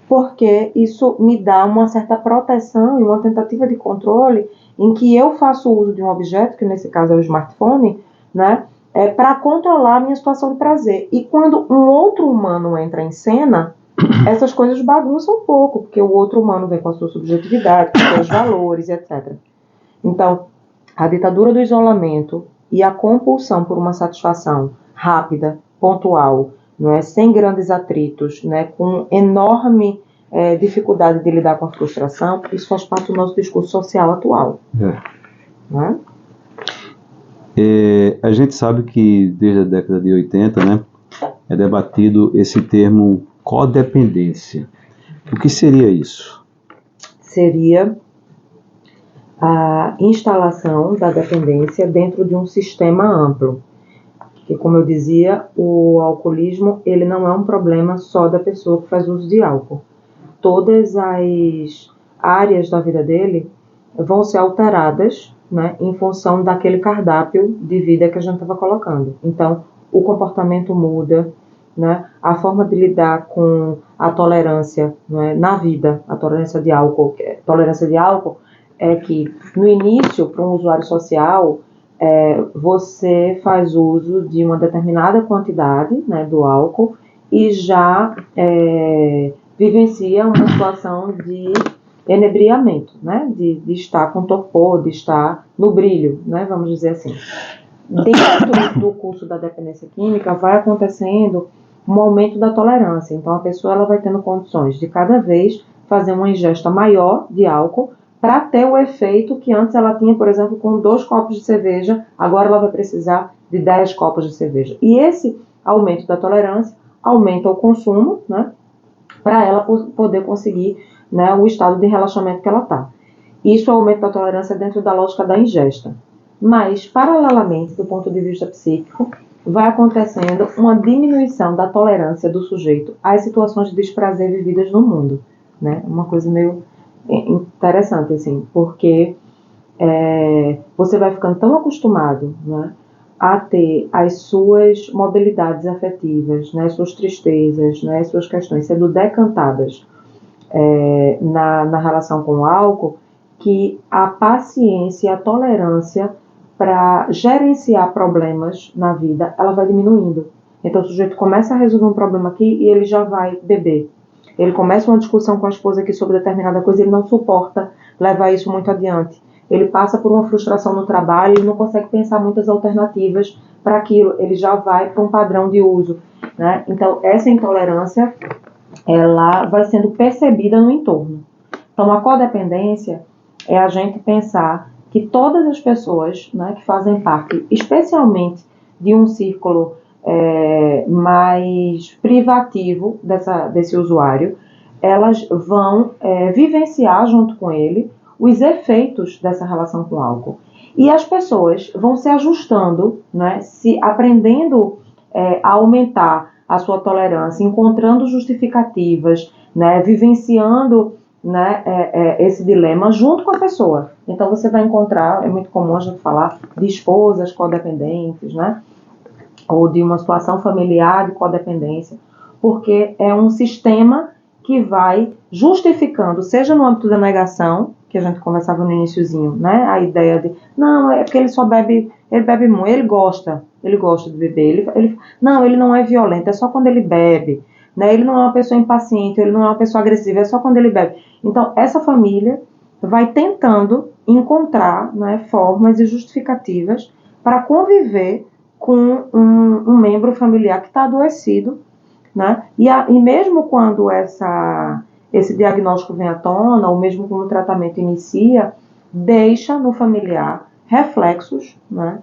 Porque isso me dá uma certa proteção e uma tentativa de controle em que eu faço uso de um objeto, que nesse caso é o smartphone, né, para controlar a minha situação de prazer. E quando um outro humano entra em cena, essas coisas bagunçam um pouco, porque o outro humano vem com a sua subjetividade, com seus valores, etc. Então, a ditadura do isolamento e a compulsão por uma satisfação rápida, pontual, não é, sem grandes atritos, né, com enorme dificuldade de lidar com a frustração, isso faz parte do nosso discurso social atual. Não é? A gente sabe que desde a década de 80, né, é debatido esse termo codependência. O que seria isso? Seria a instalação da dependência dentro de um sistema amplo. Que, como eu dizia, o alcoolismo ele não é um problema só da pessoa que faz uso de álcool. Todas as áreas da vida dele vão ser alteradas, né, em função daquele cardápio de vida que a gente estava colocando. Então, o comportamento muda, né, a forma de lidar com a tolerância, né, na vida, a tolerância de álcool. Tolerância de álcool é que, no início, para um usuário social, você faz uso de uma determinada quantidade, né, do álcool e já vivencia uma situação de enebriamento, né, de estar com torpor, de estar no brilho, né, vamos dizer assim. Dentro do curso da dependência química vai acontecendo um aumento da tolerância, então a pessoa ela vai tendo condições de cada vez fazer uma ingesta maior de álcool para ter o efeito que antes ela tinha, por exemplo, com 2 copos de cerveja, agora ela vai precisar de 10 copos de cerveja. E esse aumento da tolerância aumenta o consumo, né? para ela poder conseguir, né, o estado de relaxamento que ela está. Isso é o aumento da tolerância dentro da lógica da ingesta. Mas, paralelamente, do ponto de vista psíquico, vai acontecendo uma diminuição da tolerância do sujeito às situações de desprazer vividas no mundo, né? Uma coisa meio interessante, assim, porque você vai ficando tão acostumado, né, a ter as suas mobilidades afetivas, né, as suas tristezas, né, as suas questões sendo decantadas na relação com o álcool, que a paciência e a tolerância para gerenciar problemas na vida, ela vai diminuindo. Então o sujeito começa a resolver um problema aqui e ele já vai beber. Ele começa uma discussão com a esposa aqui sobre determinada coisa e ele não suporta levar isso muito adiante. Ele passa por uma frustração no trabalho e não consegue pensar muitas alternativas para aquilo. Ele já vai para um padrão de uso, né? Então essa intolerância, ela vai sendo percebida no entorno. Então a codependência é a gente pensar que todas as pessoas, né, que fazem parte, especialmente de um círculo mais privativo desse usuário, elas vão vivenciar junto com ele os efeitos dessa relação com o álcool. E as pessoas vão se ajustando, né, se aprendendo a aumentar a sua tolerância, encontrando justificativas, né, vivenciando, né, esse dilema junto com a pessoa. Então você vai encontrar, é muito comum a gente falar de esposas codependentes, né, ou de uma situação familiar de codependência, porque é um sistema que vai justificando, seja no âmbito da negação, que a gente conversava no iniciozinho, né, a ideia de, não, é porque ele só bebe, ele bebe muito, ele gosta de beber, não, ele não é violento, é só quando ele bebe, né, ele não é uma pessoa impaciente, ele não é uma pessoa agressiva, é só quando ele bebe. Então, essa família vai tentando encontrar, né, formas e justificativas para conviver com um membro familiar que está adoecido, né, e mesmo quando esse diagnóstico vem à tona, ou mesmo quando o tratamento inicia, deixa no familiar reflexos, né,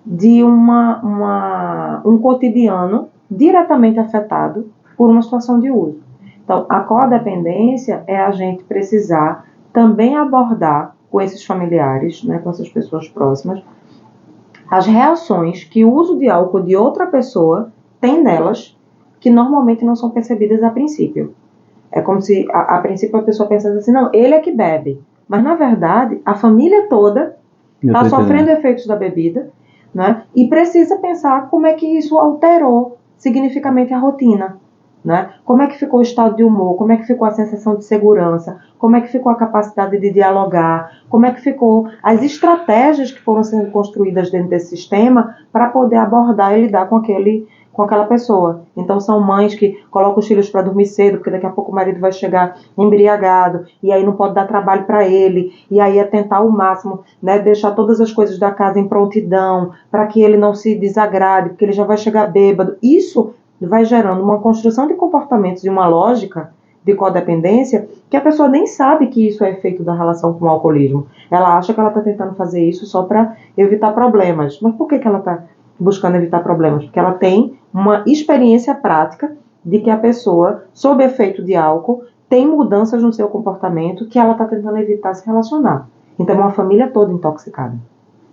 de um cotidiano diretamente afetado por uma situação de uso. Então, a codependência é a gente precisar também abordar com esses familiares, né, com essas pessoas próximas, as reações que o uso de álcool de outra pessoa tem nelas, que normalmente não são percebidas a princípio. É como se, a princípio, a pessoa pensasse assim, não, ele é que bebe. Mas, na verdade, a família toda está sofrendo efeitos da bebida, né? E precisa pensar como é que isso alterou significativamente a rotina, né? Como é que ficou o estado de humor, como é que ficou a sensação de segurança, como é que ficou a capacidade de dialogar, como é que ficou as estratégias que foram sendo construídas dentro desse sistema para poder abordar e lidar com aquela pessoa. Então são mães que colocam os filhos para dormir cedo, porque daqui a pouco o marido vai chegar embriagado, e aí não pode dar trabalho para ele, e aí é tentar ao máximo, né, deixar todas as coisas da casa em prontidão, para que ele não se desagrade, porque ele já vai chegar bêbado. Isso vai gerando uma construção de comportamentos e uma lógica de codependência que a pessoa nem sabe que isso é efeito da relação com o alcoolismo. Ela acha que ela está tentando fazer isso só para evitar problemas. Mas por que ela está buscando evitar problemas? Porque ela tem uma experiência prática de que a pessoa, sob efeito de álcool, tem mudanças no seu comportamento que ela está tentando evitar se relacionar. Então é uma família toda intoxicada.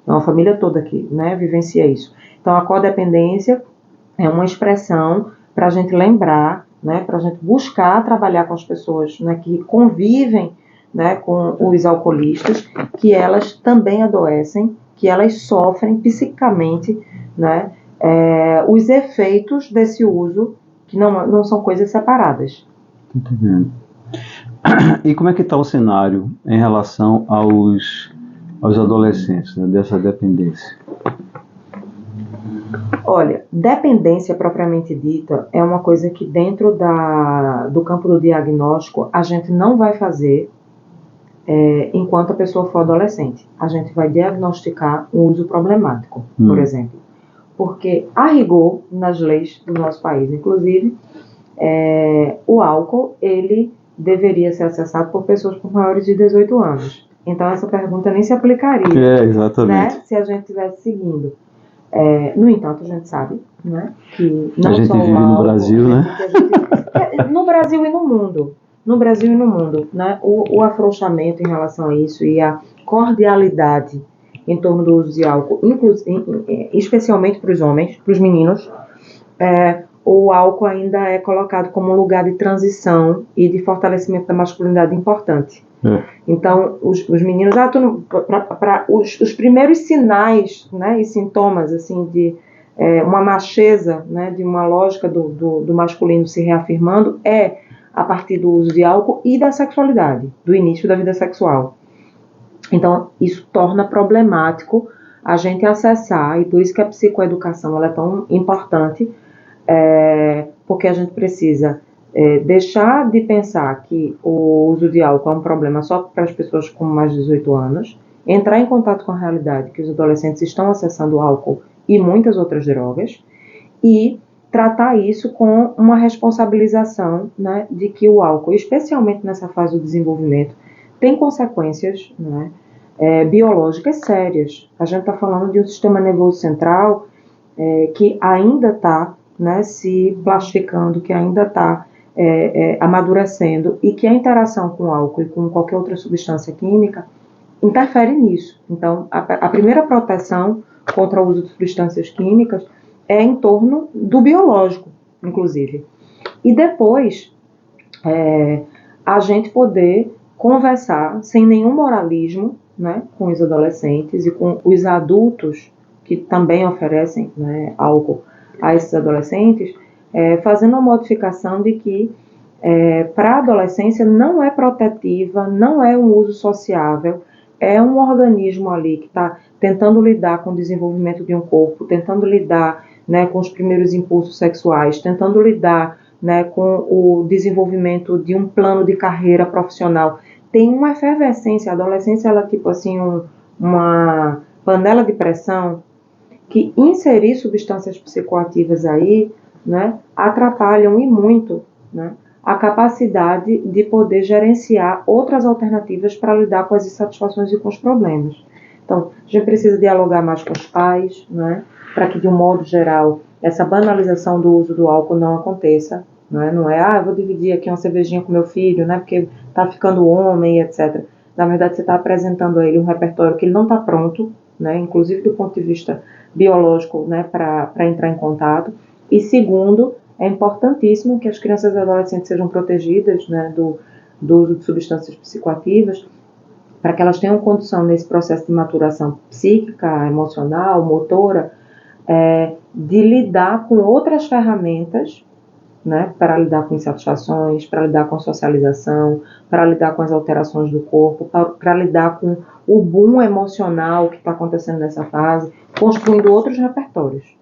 É uma família toda que, né, vivencia isso. Então a codependência é uma expressão para a gente lembrar, né, para a gente buscar trabalhar com as pessoas, né, que convivem, né, com os alcoolistas, que elas também adoecem, que elas sofrem psiquicamente, né, os efeitos desse uso, que não são coisas separadas. Entendendo. E como é que está o cenário em relação aos adolescentes, né, dessa dependência? Olha, dependência propriamente dita é uma coisa que dentro do campo do diagnóstico a gente não vai fazer enquanto a pessoa for adolescente. A gente vai diagnosticar um uso problemático, por exemplo. Porque, a rigor, nas leis do nosso país, inclusive, o álcool, ele deveria ser acessado por pessoas com maiores de 18 anos. Então, essa pergunta nem se aplicaria, Exatamente. né, se a gente estivesse seguindo. No entanto, a gente sabe, né, que não a gente só vive o álcool, no Brasil, né? No Brasil e no mundo. No Brasil e no mundo, né? O afrouxamento em relação a isso e a cordialidade em torno do uso de álcool, especialmente para os homens, para os meninos, o álcool ainda é colocado como um lugar de transição e de fortalecimento da masculinidade importante. Então, os meninos, os primeiros sinais, né, e sintomas assim, de uma macheza, né, de uma lógica do masculino se reafirmando a partir do uso de álcool e da sexualidade, do início da vida sexual. Então, isso torna problemático a gente acessar, e por isso que a psicoeducação ela é tão importante, porque a gente precisa deixar de pensar que o uso de álcool é um problema só para as pessoas com mais de 18 anos, entrar em contato com a realidade que os adolescentes estão acessando o álcool e muitas outras drogas, e tratar isso com uma responsabilização, né, de que o álcool, especialmente nessa fase do desenvolvimento, tem consequências, né, biológicas sérias. A gente está falando de um sistema nervoso central que ainda está, né, se plastificando, que ainda está amadurecendo, e que a interação com o álcool e com qualquer outra substância química interfere nisso. Então, a primeira proteção contra o uso de substâncias químicas é em torno do biológico, inclusive. E depois, a gente poder conversar sem nenhum moralismo, né, com os adolescentes e com os adultos que também oferecem, né, álcool a esses adolescentes, fazendo uma modificação de que para a adolescência não é protetiva, não é um uso sociável, é um organismo ali que está tentando lidar com o desenvolvimento de um corpo, tentando lidar, né, com os primeiros impulsos sexuais, tentando lidar, né, com o desenvolvimento de um plano de carreira profissional. Tem uma efervescência, a adolescência ela é tipo assim uma panela de pressão que inserir substâncias psicoativas aí, né, atrapalham e muito, né, a capacidade de poder gerenciar outras alternativas para lidar com as insatisfações e com os problemas. Então, a gente precisa dialogar mais com os pais, né, para que, de um modo geral, essa banalização do uso do álcool não aconteça. Né? Não é, eu vou dividir aqui uma cervejinha com meu filho, né, porque está ficando homem, etc. Na verdade, você está apresentando a ele um repertório que ele não está pronto, né, inclusive do ponto de vista biológico, né, para entrar em contato. E segundo, é importantíssimo que as crianças e adolescentes sejam protegidas, né, do uso de substâncias psicoativas, para que elas tenham condição nesse processo de maturação psíquica, emocional, motora, de lidar com outras ferramentas, né, para lidar com insatisfações, para lidar com socialização, para lidar com as alterações do corpo, para lidar com o boom emocional que está acontecendo nessa fase, construindo outros repertórios.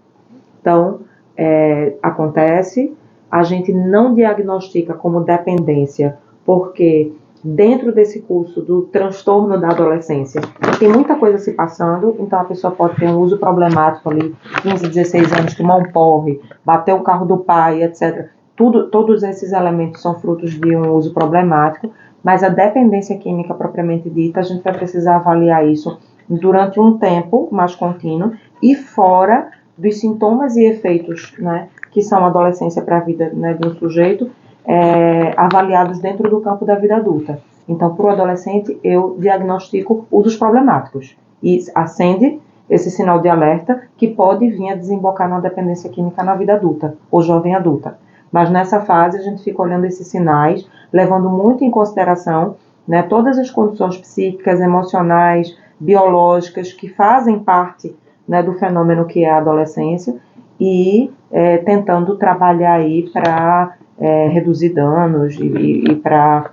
Então, acontece, a gente não diagnostica como dependência, porque dentro desse curso do transtorno da adolescência tem muita coisa se passando, então a pessoa pode ter um uso problemático ali, 15, 16 anos, tomar um porre, bater o carro do pai, etc. Todos esses elementos são frutos de um uso problemático, mas a dependência química propriamente dita, a gente vai precisar avaliar isso durante um tempo mais contínuo e fora dos sintomas e efeitos, né, que são a adolescência para a vida, né, de um sujeito, avaliados dentro do campo da vida adulta. Então, para o adolescente, eu diagnostico usos problemáticos e acende esse sinal de alerta que pode vir a desembocar na dependência química na vida adulta ou jovem adulta. Mas nessa fase, a gente fica olhando esses sinais, levando muito em consideração, né, todas as condições psíquicas, emocionais, biológicas que fazem parte, né, do fenômeno que é a adolescência e tentando trabalhar aí para reduzir danos e para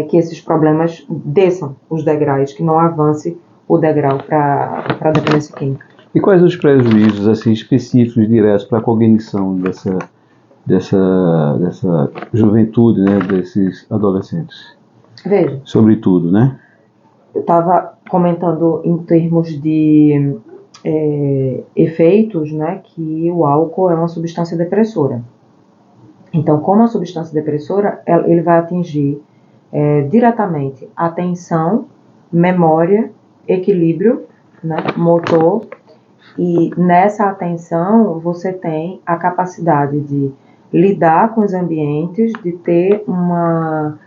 que esses problemas desçam os degraus, que não avance o degrau para a dependência química. E quais os prejuízos assim, específicos, diretos para a cognição dessa juventude, né, desses adolescentes? Veja. Sobretudo, né? Eu estava comentando em termos de efeitos, né, que o álcool é uma substância depressora. Então, como uma substância depressora, ele vai atingir diretamente atenção, memória, equilíbrio, né, motor E nessa atenção, você tem a capacidade de lidar com os ambientes, de ter uma...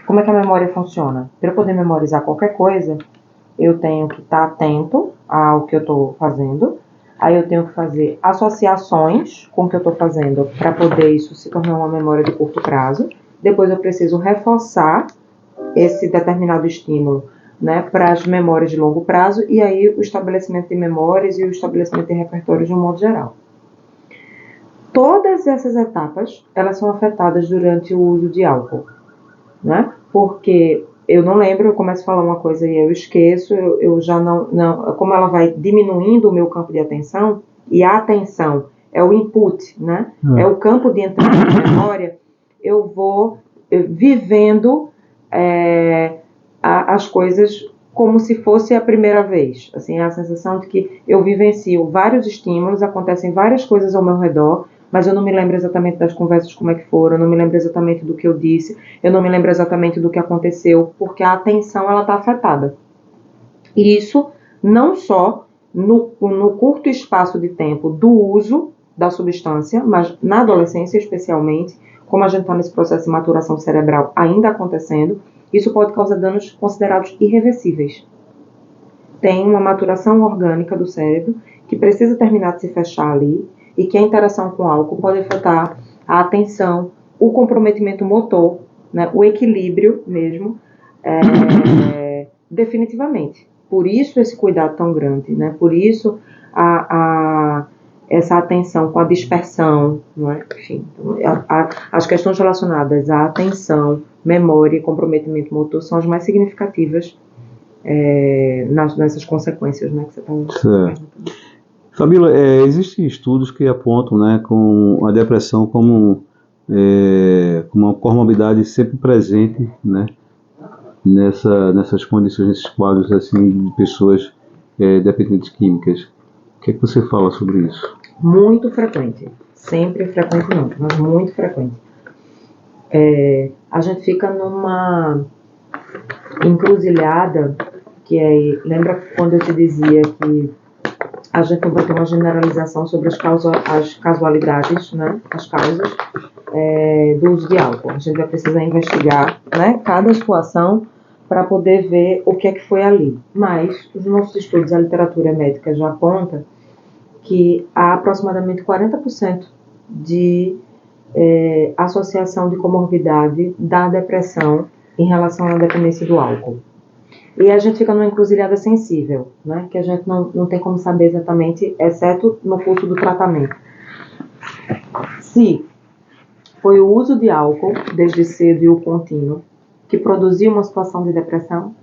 como é que a memória funciona? Para eu poder memorizar qualquer coisa, eu tenho que estar atento ao que eu estou fazendo, aí eu tenho que fazer associações com o que eu estou fazendo para poder isso se tornar uma memória de curto prazo. Depois eu preciso reforçar esse determinado estímulo, né, para as memórias de longo prazo, e aí o estabelecimento de memórias e o estabelecimento de repertórios de um modo geral. Todas essas etapas, elas são afetadas durante o uso de álcool, né? Porque eu não lembro, eu começo a falar uma coisa e eu esqueço, eu já não, como ela vai diminuindo o meu campo de atenção, e a atenção é o input, né? É o campo de entrada da memória, eu vou vivendo as coisas como se fosse a primeira vez. Assim, é a sensação de que eu vivencio vários estímulos, acontecem várias coisas ao meu redor, mas eu não me lembro exatamente das conversas como é que foram, eu não me lembro exatamente do que eu disse, eu não me lembro exatamente do que aconteceu, porque a atenção ela está afetada. E isso não só no curto espaço de tempo do uso da substância, mas na adolescência especialmente, como a gente está nesse processo de maturação cerebral ainda acontecendo, isso pode causar danos considerados irreversíveis. Tem uma maturação orgânica do cérebro que precisa terminar de se fechar ali e que a interação com o álcool pode afetar a atenção, o comprometimento motor, né, o equilíbrio mesmo, definitivamente. Por isso esse cuidado tão grande, né? Por isso essa atenção com a dispersão, não é? Enfim, as questões relacionadas à atenção, memória e comprometimento motor são as mais significativas nessas consequências, né, que você está perguntando. Fabíola, existem estudos que apontam, né, com a depressão como uma comorbidade sempre presente, né, nessas condições, nesses quadros assim, de pessoas dependentes químicas. O que é que você fala sobre isso? Muito frequente. Sempre frequente não, mas muito frequente. A gente fica numa encruzilhada que lembra quando eu te dizia que a gente não vai ter uma generalização sobre as casualidades, né, as causas do uso de álcool. A gente vai precisar investigar, né, cada situação para poder ver o que é que foi ali. Mas os nossos estudos, a literatura médica já aponta que há aproximadamente 40% de associação de comorbidade da depressão em relação à dependência do álcool. E a gente fica numa encruzilhada sensível, né, que a gente não tem como saber exatamente, exceto no curso do tratamento. Se foi o uso de álcool, desde cedo e o contínuo, que produziu uma situação de depressão,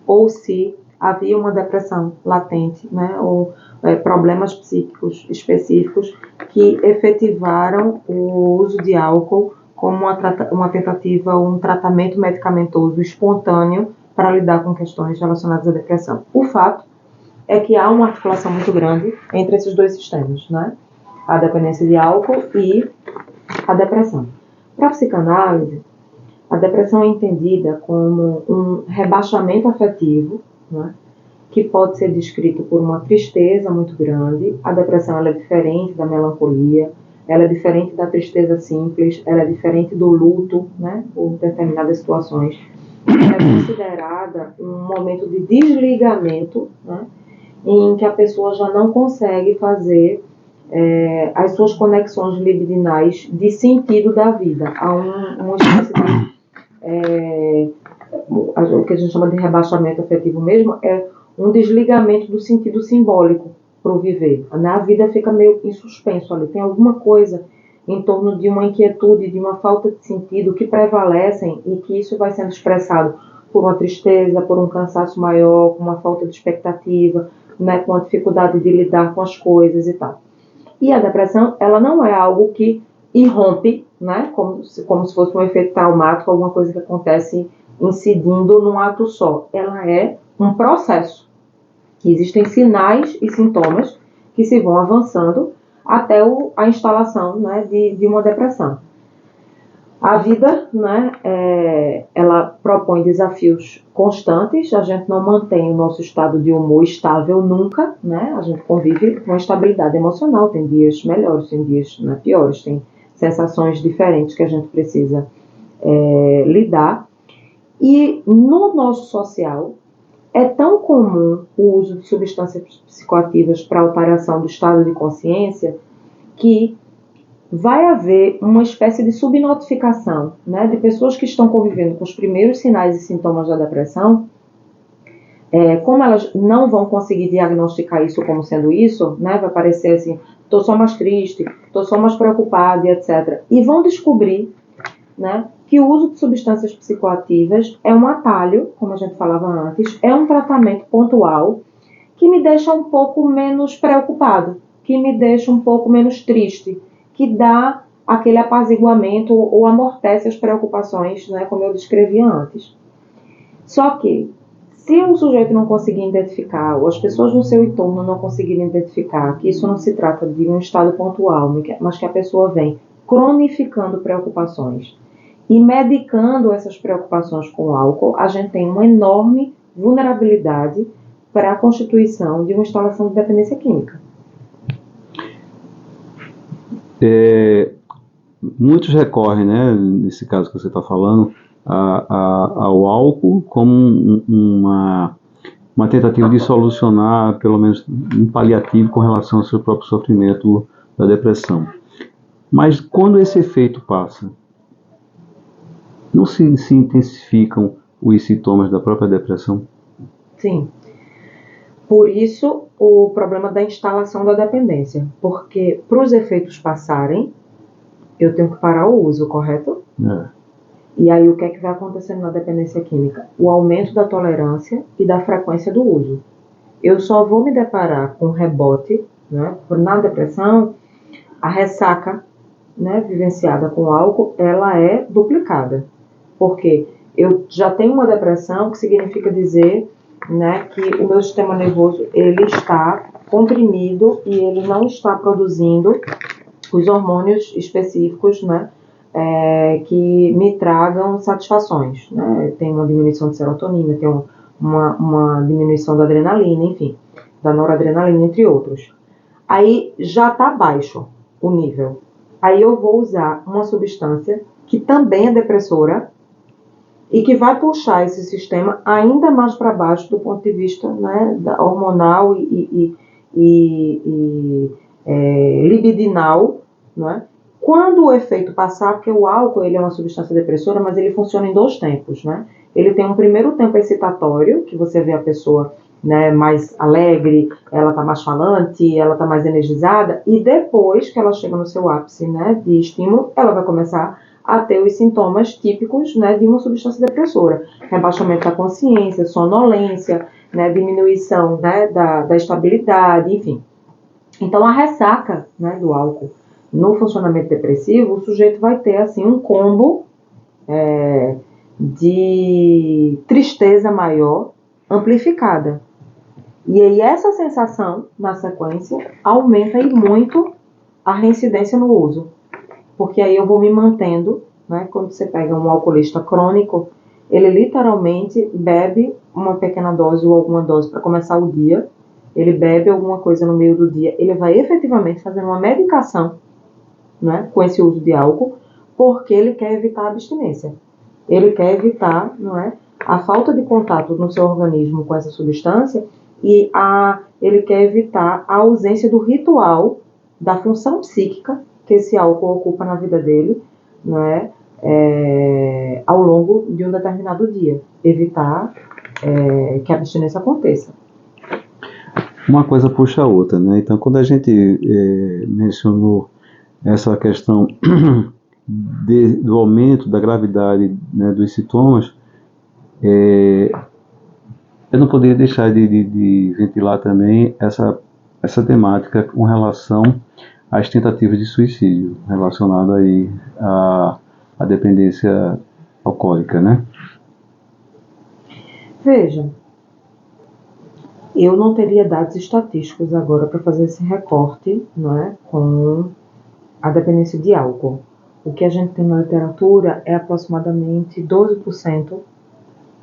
ou se havia uma depressão latente, né, ou problemas psíquicos específicos que efetivaram o uso de álcool como uma tentativa, um tratamento medicamentoso espontâneo para lidar com questões relacionadas à depressão. O fato é que há uma articulação muito grande entre esses dois sistemas, né? A dependência de álcool e a depressão. Para a psicanálise, a depressão é entendida como um rebaixamento afetivo, né, que pode ser descrito por uma tristeza muito grande. A depressão ela é diferente da melancolia, ela é diferente da tristeza simples, ela é diferente do luto, né, por determinadas situações. Ela é considerada um momento de desligamento, né, em que a pessoa já não consegue fazer as suas conexões libidinais de sentido da vida. Há uma espécie de o que a gente chama de rebaixamento afetivo mesmo, é um desligamento do sentido simbólico para o viver. A vida fica meio em suspenso ali. Tem alguma coisa em torno de uma inquietude, de uma falta de sentido que prevalecem e que isso vai sendo expressado por uma tristeza, por um cansaço maior, com uma falta de expectativa, né, com a dificuldade de lidar com as coisas e tal. E a depressão, ela não é algo que irrompe, né, como se fosse um efeito traumático, alguma coisa que acontece incidindo num ato só. Ela é um processo. Existem sinais e sintomas que se vão avançando até a instalação, né, de uma depressão. A vida, né, ela propõe desafios constantes, a gente não mantém o nosso estado de humor estável nunca, né, a gente convive com instabilidade emocional, tem dias melhores, tem dias, né, piores, tem sensações diferentes que a gente precisa lidar. E no nosso social, é tão comum o uso de substâncias psicoativas para alteração do estado de consciência que vai haver uma espécie de subnotificação, né, de pessoas que estão convivendo com os primeiros sinais e sintomas da depressão. Como elas não vão conseguir diagnosticar isso como sendo isso, né, vai parecer assim, estou só mais triste, estou só mais preocupada, etc. E vão descobrir, né, que o uso de substâncias psicoativas é um atalho, como a gente falava antes, é um tratamento pontual que me deixa um pouco menos preocupado, que me deixa um pouco menos triste, que dá aquele apaziguamento ou amortece as preocupações, né, como eu descrevi antes. Só que, se o sujeito não conseguir identificar, ou as pessoas no seu entorno não conseguirem identificar que isso não se trata de um estado pontual, mas que a pessoa vem cronificando preocupações e medicando essas preocupações com o álcool, a gente tem uma enorme vulnerabilidade para a constituição de uma instalação de dependência química. Muitos recorrem, né, nesse caso que você está falando, ao álcool como uma tentativa de solucionar, pelo menos um paliativo com relação ao seu próprio sofrimento da depressão. Mas quando esse efeito passa, não se intensificam os sintomas da própria depressão? Sim. Por isso, o problema da instalação da dependência. Porque para os efeitos passarem, eu tenho que parar o uso, correto? E aí o que é que vai acontecendo na dependência química? O aumento da tolerância e da frequência do uso. Eu só vou me deparar com rebote, né? Na depressão, a ressaca, né, vivenciada com álcool, ela é duplicada. Porque eu já tenho uma depressão, que significa dizer, né, que o meu sistema nervoso ele está comprimido e ele não está produzindo os hormônios específicos, né, que me tragam satisfações, né? Tem uma diminuição de serotonina, tem uma diminuição da adrenalina, enfim, da noradrenalina, entre outros. Aí já está baixo o nível. Aí eu vou usar uma substância que também é depressora e que vai puxar esse sistema ainda mais para baixo do ponto de vista, né, hormonal e libidinal, né? Quando o efeito passar, porque o álcool ele é uma substância depressora, mas ele funciona em dois tempos, né? Ele tem um primeiro tempo excitatório, que você vê a pessoa, né, mais alegre, ela está mais falante, ela está mais energizada, e depois que ela chega no seu ápice, né, de estímulo, ela vai começar a ter os sintomas típicos, né, de uma substância depressora. Rebaixamento da consciência, sonolência, né, diminuição, né, da estabilidade, enfim. Então, a ressaca, né, do álcool no funcionamento depressivo, o sujeito vai ter assim, um combo de tristeza maior amplificada. E aí essa sensação, na sequência, aumenta e muito a reincidência no uso. Porque aí eu vou me mantendo, né? Quando você pega um alcoolista crônico, ele literalmente bebe uma pequena dose ou alguma dose para começar o dia, ele bebe alguma coisa no meio do dia, ele vai efetivamente fazer uma medicação, né, com esse uso de álcool, porque ele quer evitar a abstinência. Ele quer evitar, não é, a falta de contato no seu organismo com essa substância e ele quer evitar a ausência do ritual da função psíquica que esse álcool ocupa na vida dele, não é, ao longo de um determinado dia. Evitar que a abstinência aconteça. Uma coisa puxa a outra, né? Então, quando a gente mencionou essa questão do aumento da gravidade, né, dos sintomas, eu não poderia deixar de ventilar também essa temática com relação às tentativas de suicídio relacionada aí à dependência alcoólica, né? Veja, eu não teria dados estatísticos agora para fazer esse recorte, não é, com a dependência de álcool. o que a gente tem na literatura é aproximadamente 12%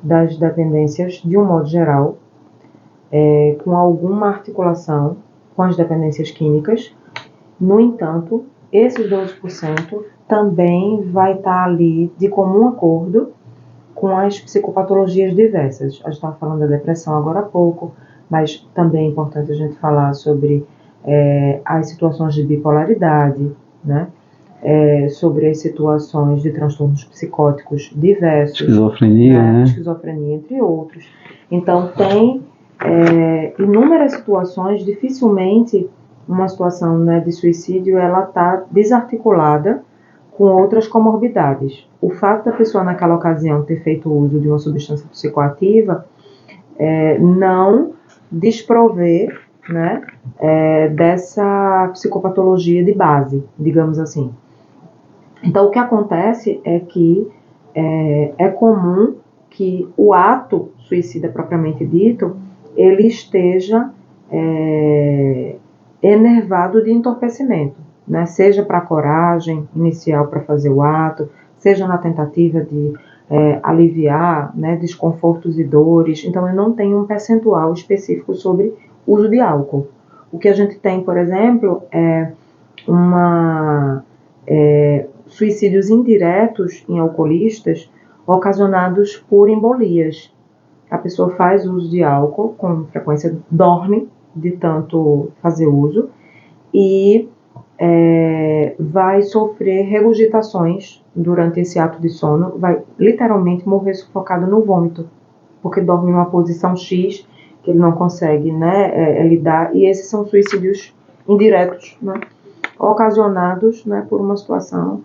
das dependências, de um modo geral, com alguma articulação com as dependências químicas. No entanto, esses 12% também vai estar ali de comum acordo com as psicopatologias diversas. A gente estava falando da depressão agora há pouco, mas também é importante a gente falar sobre as situações de bipolaridade, né? Sobre as situações de transtornos psicóticos diversos, esquizofrenia, né? Esquizofrenia, entre outros. Então, tem inúmeras situações. Dificilmente uma situação, né, de suicídio ela está desarticulada com outras comorbidades. O fato da pessoa naquela ocasião ter feito uso de uma substância psicoativa não desprover, né, dessa psicopatologia de base, digamos assim. Então, o que acontece é que é comum que o ato suicida propriamente dito, ele esteja enervado de entorpecimento, né? Seja para a coragem inicial para fazer o ato, seja na tentativa de aliviar, né, desconfortos e dores. Então, eu não tenho um percentual específico sobre uso de álcool. O que a gente tem, por exemplo, é suicídios indiretos em alcoolistas ocasionados por embolias. A pessoa faz uso de álcool com frequência, dorme de tanto fazer uso e vai sofrer regurgitações durante esse ato de sono, vai literalmente morrer sufocado no vômito, porque dorme em uma posição X que ele não consegue, né, lidar, e esses são suicídios indiretos, né, ocasionados, né, por uma situação.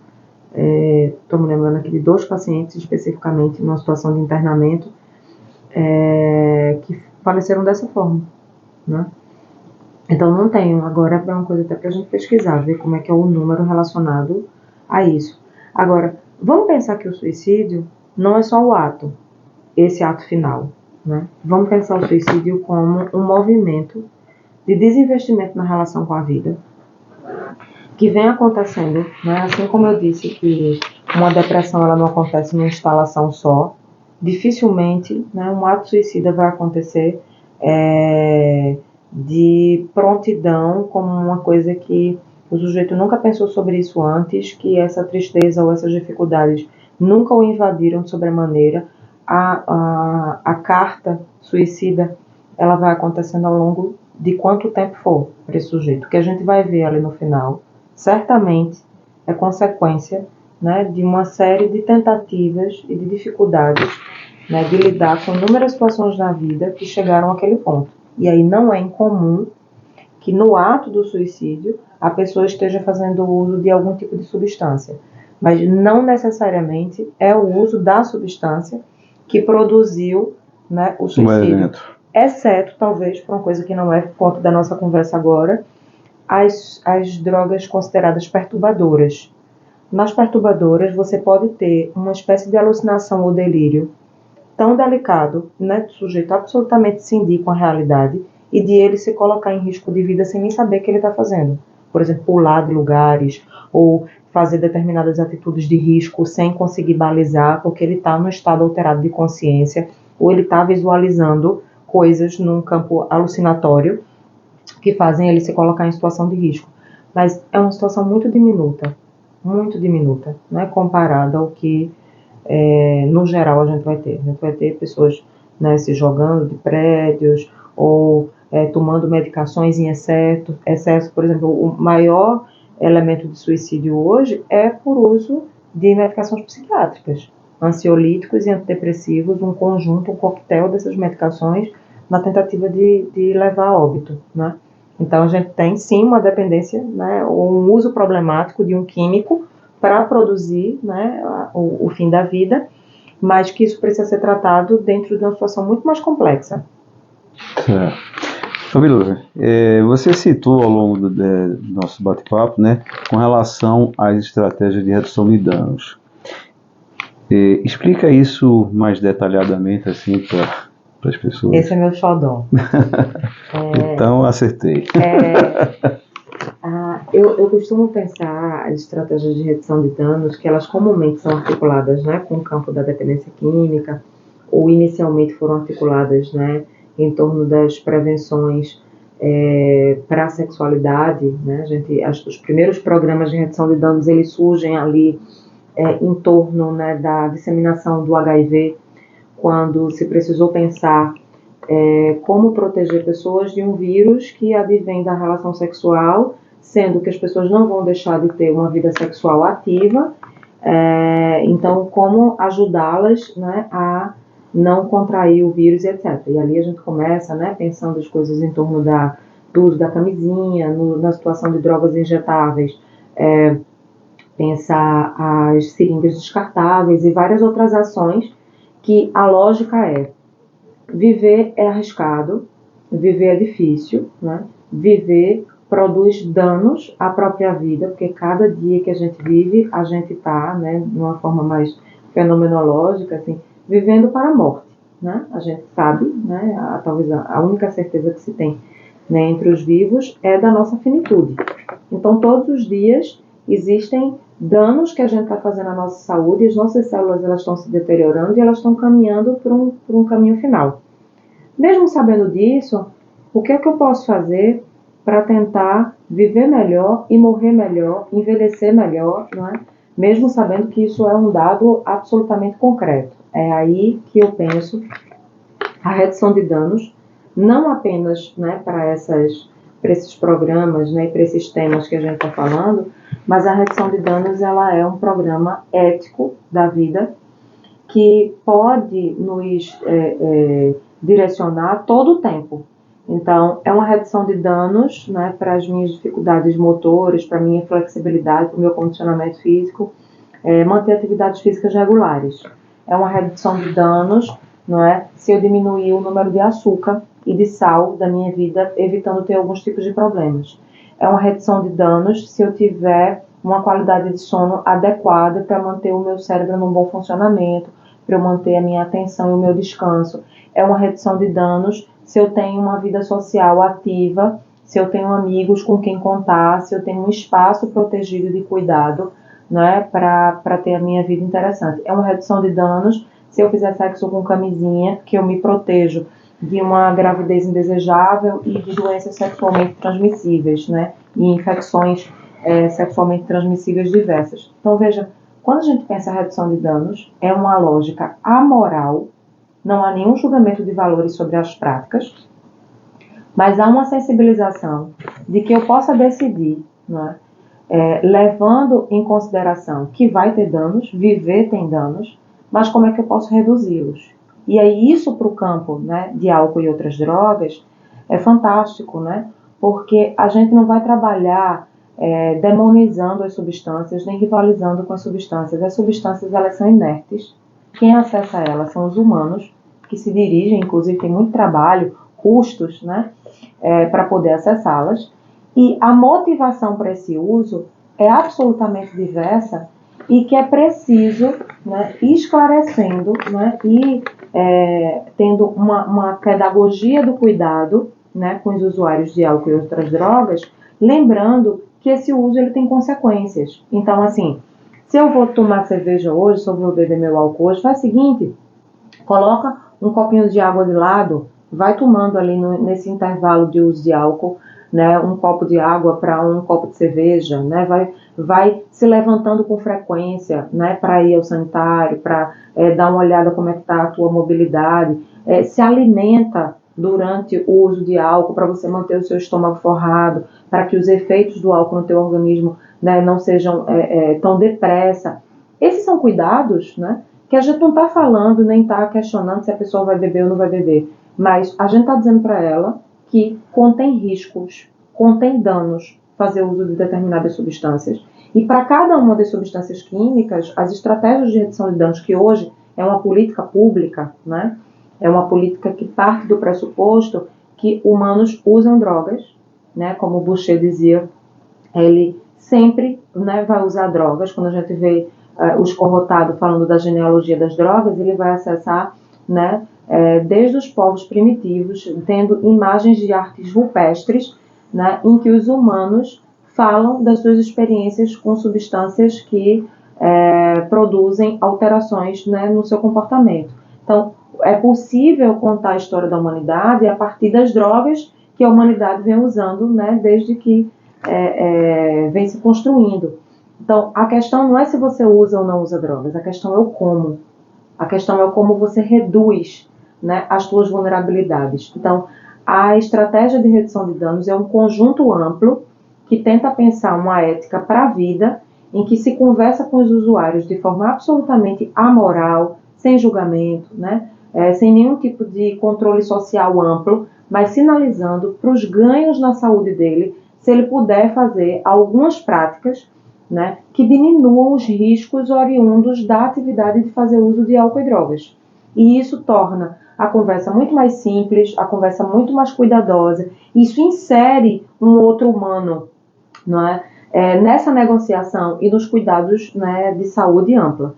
Estou me lembrando aqui de 2 pacientes especificamente numa situação de internamento que faleceram dessa forma, né? Então não tenho, agora é uma coisa até para a gente pesquisar, ver como é que é o número relacionado a isso. Agora, vamos pensar que o suicídio não é só o ato, esse ato final, né? Vamos pensar o suicídio como um movimento de desinvestimento na relação com a vida, que vem acontecendo, né? Assim como eu disse que uma depressão ela não acontece numa instalação só, dificilmente, né, um ato suicida vai acontecer de prontidão, como uma coisa que o sujeito nunca pensou sobre isso antes, que essa tristeza ou essas dificuldades nunca o invadiram de sobremaneira. A carta suicida ela vai acontecendo ao longo de quanto tempo for para esse sujeito. O que a gente vai ver ali no final, certamente, é consequência, né, de uma série de tentativas e de dificuldades, né, de lidar com inúmeras situações na vida que chegaram àquele ponto. E aí não é incomum que no ato do suicídio a pessoa esteja fazendo uso de algum tipo de substância, mas não necessariamente é o uso da substância que produziu, né, o suicídio. Exceto, talvez, por uma coisa que não é ponto da nossa conversa agora, as drogas consideradas perturbadoras. Nas perturbadoras, você pode ter uma espécie de alucinação ou delírio tão delicado, né, do sujeito absolutamente cindir com a realidade e de ele se colocar em risco de vida sem nem saber o que ele está fazendo. Por exemplo, pular de lugares ou fazer determinadas atitudes de risco sem conseguir balizar porque ele está no estado alterado de consciência ou ele está visualizando coisas num campo alucinatório que fazem ele se colocar em situação de risco. Mas é uma situação muito diminuta, né, comparada ao que, no geral, a gente vai ter. A gente vai ter pessoas, né, se jogando de prédios ou tomando medicações em excesso. Por exemplo, o maior elemento de suicídio hoje é por uso de medicações psiquiátricas, ansiolíticos e antidepressivos, um conjunto, um coquetel dessas medicações na tentativa de levar a óbito, né? Então, a gente tem, sim, uma dependência, né, ou um uso problemático de um químico para produzir, né, o fim da vida, mas que isso precisa ser tratado dentro de uma situação muito mais complexa. Fabíola, você citou ao longo do nosso bate-papo, né, com relação às estratégias de redução de danos. Explica isso mais detalhadamente, assim, para as pessoas. Esse é meu xodó. Então, acertei. Eu costumo pensar as estratégias de redução de danos, que elas comumente são articuladas, né, com o campo da dependência química, ou inicialmente foram articuladas, né, em torno das prevenções para a sexualidade, né, os primeiros programas de redução de danos, eles surgem ali em torno, né, da disseminação do HIV, quando se precisou pensar como proteger pessoas de um vírus que advém da relação sexual, sendo que as pessoas não vão deixar de ter uma vida sexual ativa, então como ajudá-las, né, a não contrair o vírus, etc. E ali a gente começa, né, pensando as coisas em torno do uso da camisinha, na situação de drogas injetáveis, pensar as seringas descartáveis e várias outras ações que a lógica viver é arriscado, viver é difícil, né? Viver produz danos à própria vida, porque cada dia que a gente vive, a gente está, né, de uma forma mais fenomenológica, assim, vivendo para a morte, né? A gente sabe, né, talvez a única certeza que se tem, né, entre os vivos é da nossa finitude. Então, todos os dias existem danos que a gente está fazendo à nossa saúde, e as nossas células elas estão se deteriorando e elas estão caminhando por um caminho final. Mesmo sabendo disso, o que é que eu posso fazer para tentar viver melhor e morrer melhor, envelhecer melhor, não é? Mesmo sabendo que isso é um dado absolutamente concreto. É aí que eu penso a redução de danos, não apenas, né, para esses programas, né, e para esses temas que a gente está falando, mas a redução de danos ela é um programa ético da vida que pode nos direcionar todo o tempo. Então, é uma redução de danos, né, para as minhas dificuldades motoras, para a minha flexibilidade, para o meu condicionamento físico, manter atividades físicas regulares. É uma redução de danos, não é, se eu diminuir o número de açúcar e de sal da minha vida, evitando ter alguns tipos de problemas. É uma redução de danos se eu tiver uma qualidade de sono adequada para manter o meu cérebro num bom funcionamento, para eu manter a minha atenção e o meu descanso. É uma redução de danos se eu tenho uma vida social ativa, se eu tenho amigos com quem contar, se eu tenho um espaço protegido de cuidado, né, para ter a minha vida interessante. É uma redução de danos se eu fizer sexo com camisinha, que eu me protejo de uma gravidez indesejável e de doenças sexualmente transmissíveis, né, e infecções sexualmente transmissíveis diversas. Então, veja, quando a gente pensa em redução de danos, é uma lógica amoral, não há nenhum julgamento de valores sobre as práticas, mas há uma sensibilização de que eu possa decidir, não é? Levando em consideração que vai ter danos, viver tem danos, mas como é que eu posso reduzi-los? E aí isso para o campo, né, de álcool e outras drogas é fantástico, né? Porque a gente não vai trabalhar demonizando as substâncias, nem rivalizando com as substâncias. As substâncias elas são inertes. Quem acessa elas são os humanos, que se dirigem, inclusive tem muito trabalho, custos, né, para poder acessá-las. E a motivação para esse uso é absolutamente diversa e que é preciso, né, ir esclarecendo, né, e tendo uma pedagogia do cuidado, né, com os usuários de álcool e outras drogas, lembrando que esse uso ele tem consequências. Então, assim, se eu vou tomar cerveja hoje, se eu vou beber meu álcool hoje, faz o seguinte, coloca um copinho de água de lado, vai tomando ali nesse intervalo de uso de álcool, né, um copo de água para um copo de cerveja, né, vai se levantando com frequência, né, para ir ao sanitário, para dar uma olhada como é que está a tua mobilidade, se alimenta durante o uso de álcool para você manter o seu estômago forrado, para que os efeitos do álcool no teu organismo, né, não sejam tão depressa. Esses são cuidados, né, que a gente não está falando, nem está questionando se a pessoa vai beber ou não vai beber, mas a gente está dizendo para ela que contém riscos, contém danos fazer uso de determinadas substâncias. E para cada uma das substâncias químicas, as estratégias de redução de danos, que hoje é uma política pública, né, é uma política que parte do pressuposto que humanos usam drogas, né, como o Boucher dizia, ele sempre, né, vai usar drogas. Quando a gente vê o escorrotado falando da genealogia das drogas, ele vai acessar, né, desde os povos primitivos, tendo imagens de artes rupestres, né, em que os humanos falam das suas experiências com substâncias que produzem alterações, né, no seu comportamento. Então, é possível contar a história da humanidade a partir das drogas que a humanidade vem usando, né, desde que vem se construindo. Então, a questão não é se você usa ou não usa drogas, a questão é o como. A questão é o como você reduz, né, as suas vulnerabilidades. Então, a estratégia de redução de danos é um conjunto amplo que tenta pensar uma ética para a vida, em que se conversa com os usuários de forma absolutamente amoral, sem julgamento, né, sem nenhum tipo de controle social amplo, mas sinalizando para os ganhos na saúde dele, se ele puder fazer algumas práticas, né, que diminuam os riscos oriundos da atividade de fazer uso de álcool e drogas. E isso torna a conversa muito mais simples, a conversa muito mais cuidadosa. Isso insere um outro humano, não é? Nessa negociação e nos cuidados, né, de saúde ampla.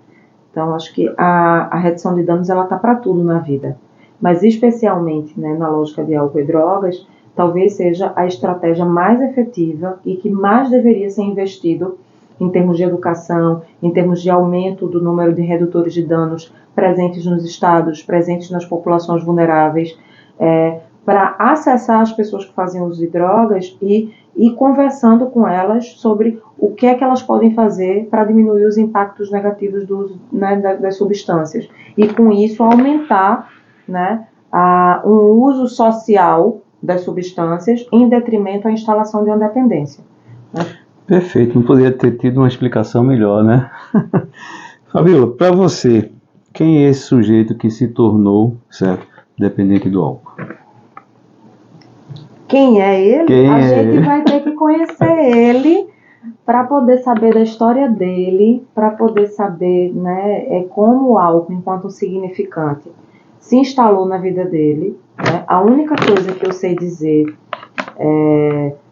Então, acho que a redução de danos está para tudo na vida. Mas, especialmente, né, na lógica de álcool e drogas, talvez seja a estratégia mais efetiva e que mais deveria ser investido em termos de educação, em termos de aumento do número de redutores de danos presentes nos estados, presentes nas populações vulneráveis, para acessar as pessoas que fazem uso de drogas e conversando com elas sobre o que é que elas podem fazer para diminuir os impactos negativos do uso, né, das substâncias. E com isso aumentar, né, um uso social das substâncias em detrimento à instalação de uma dependência. Né? Perfeito, não poderia ter tido uma explicação melhor, né? Fabíola, para você, quem é esse sujeito que se tornou, certo, dependente do álcool? Quem é ele? A gente vai ter que conhecer ele para poder saber da história dele, para poder saber, né, como o álcool, enquanto um significante, se instalou na vida dele. Né? A única coisa que eu sei dizer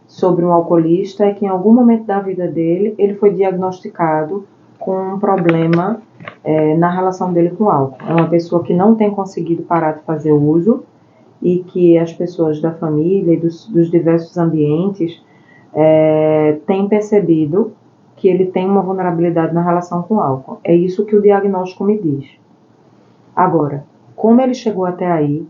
sobre um alcoolista é que em algum momento da vida dele, ele foi diagnosticado com um problema na relação dele com o álcool. É uma pessoa que não tem conseguido parar de fazer uso, e que as pessoas da família e dos diversos ambientes têm percebido que ele tem uma vulnerabilidade na relação com o álcool. É isso que o diagnóstico me diz. Agora, como ele chegou até aí,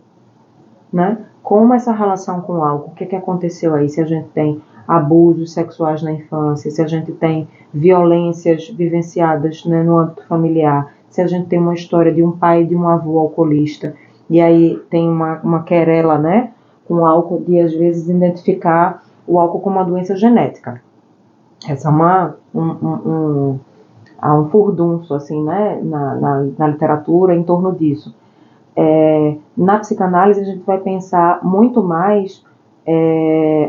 né? Como essa relação com o álcool, o que aconteceu aí? Se a gente tem abusos sexuais na infância, se a gente tem violências vivenciadas, né, no âmbito familiar, se a gente tem uma história de um pai e de um avô alcoolista, e aí tem uma querela, né, com álcool, de às vezes identificar o álcool como uma doença genética. Essa é há um furdunço assim, né, na literatura em torno disso. Na psicanálise a gente vai pensar muito mais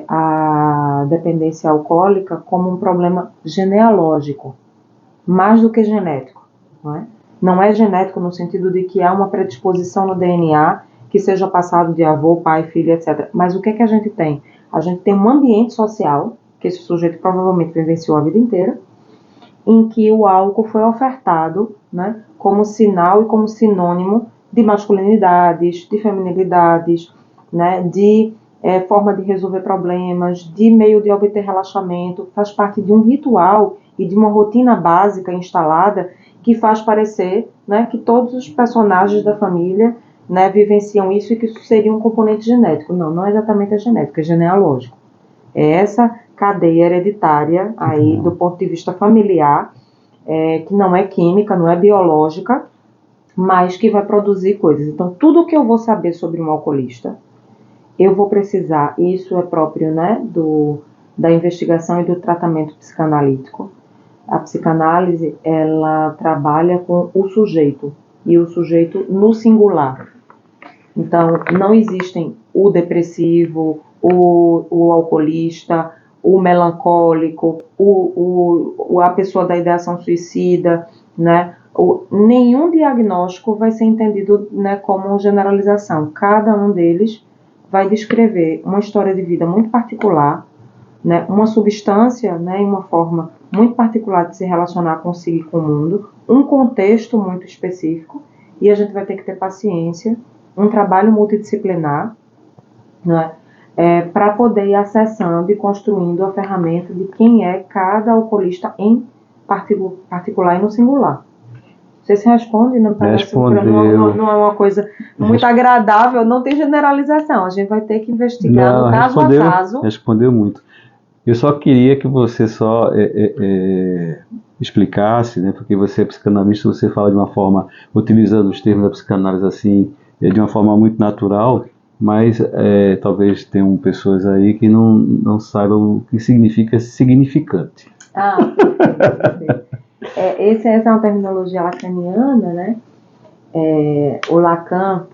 a dependência alcoólica como um problema genealógico, mais do que genético, não é? Não é genético no sentido de que há uma predisposição no DNA que seja passado de avô, pai, filho, etc. Mas o que a gente tem? A gente tem um ambiente social, que esse sujeito provavelmente vivenciou a vida inteira, em que o álcool foi ofertado, né, como sinal e como sinônimo de masculinidades, de feminilidades, né, de forma de resolver problemas, de meio de obter relaxamento, faz parte de um ritual e de uma rotina básica instalada que faz parecer, né, que todos os personagens da família, né, vivenciam isso e que isso seria um componente genético. Não, não é exatamente genético, é genealógico. É essa cadeia hereditária aí do ponto de vista familiar, que não é química, não é biológica, mas que vai produzir coisas. Então, tudo que eu vou saber sobre um alcoolista, eu vou precisar, e isso é próprio, né, da investigação e do tratamento psicanalítico. A psicanálise, ela trabalha com o sujeito, e o sujeito no singular. Então, não existem o depressivo, o alcoolista, o melancólico, a pessoa da ideação suicida, né? Nenhum diagnóstico vai ser entendido, né, como generalização. Cada um deles vai descrever uma história de vida muito particular, né, uma substância, né, em uma forma muito particular de se relacionar consigo e com o mundo, um contexto muito específico, e a gente vai ter que ter paciência, um trabalho multidisciplinar, né, para poder ir acessando e construindo a ferramenta de quem é cada alcoolista em particular e no singular. Você se responde? Não é uma coisa muito agradável, não tem generalização. A gente vai ter que investigar no caso a caso. Respondeu muito. Eu só queria que você só explicasse, né, porque você é psicanalista, você fala de uma forma, utilizando os termos da psicanálise assim, de uma forma muito natural, mas talvez tenham pessoas aí que não saibam o que significa significante. Perfeito. Essa é uma terminologia lacaniana, né? O Lacan,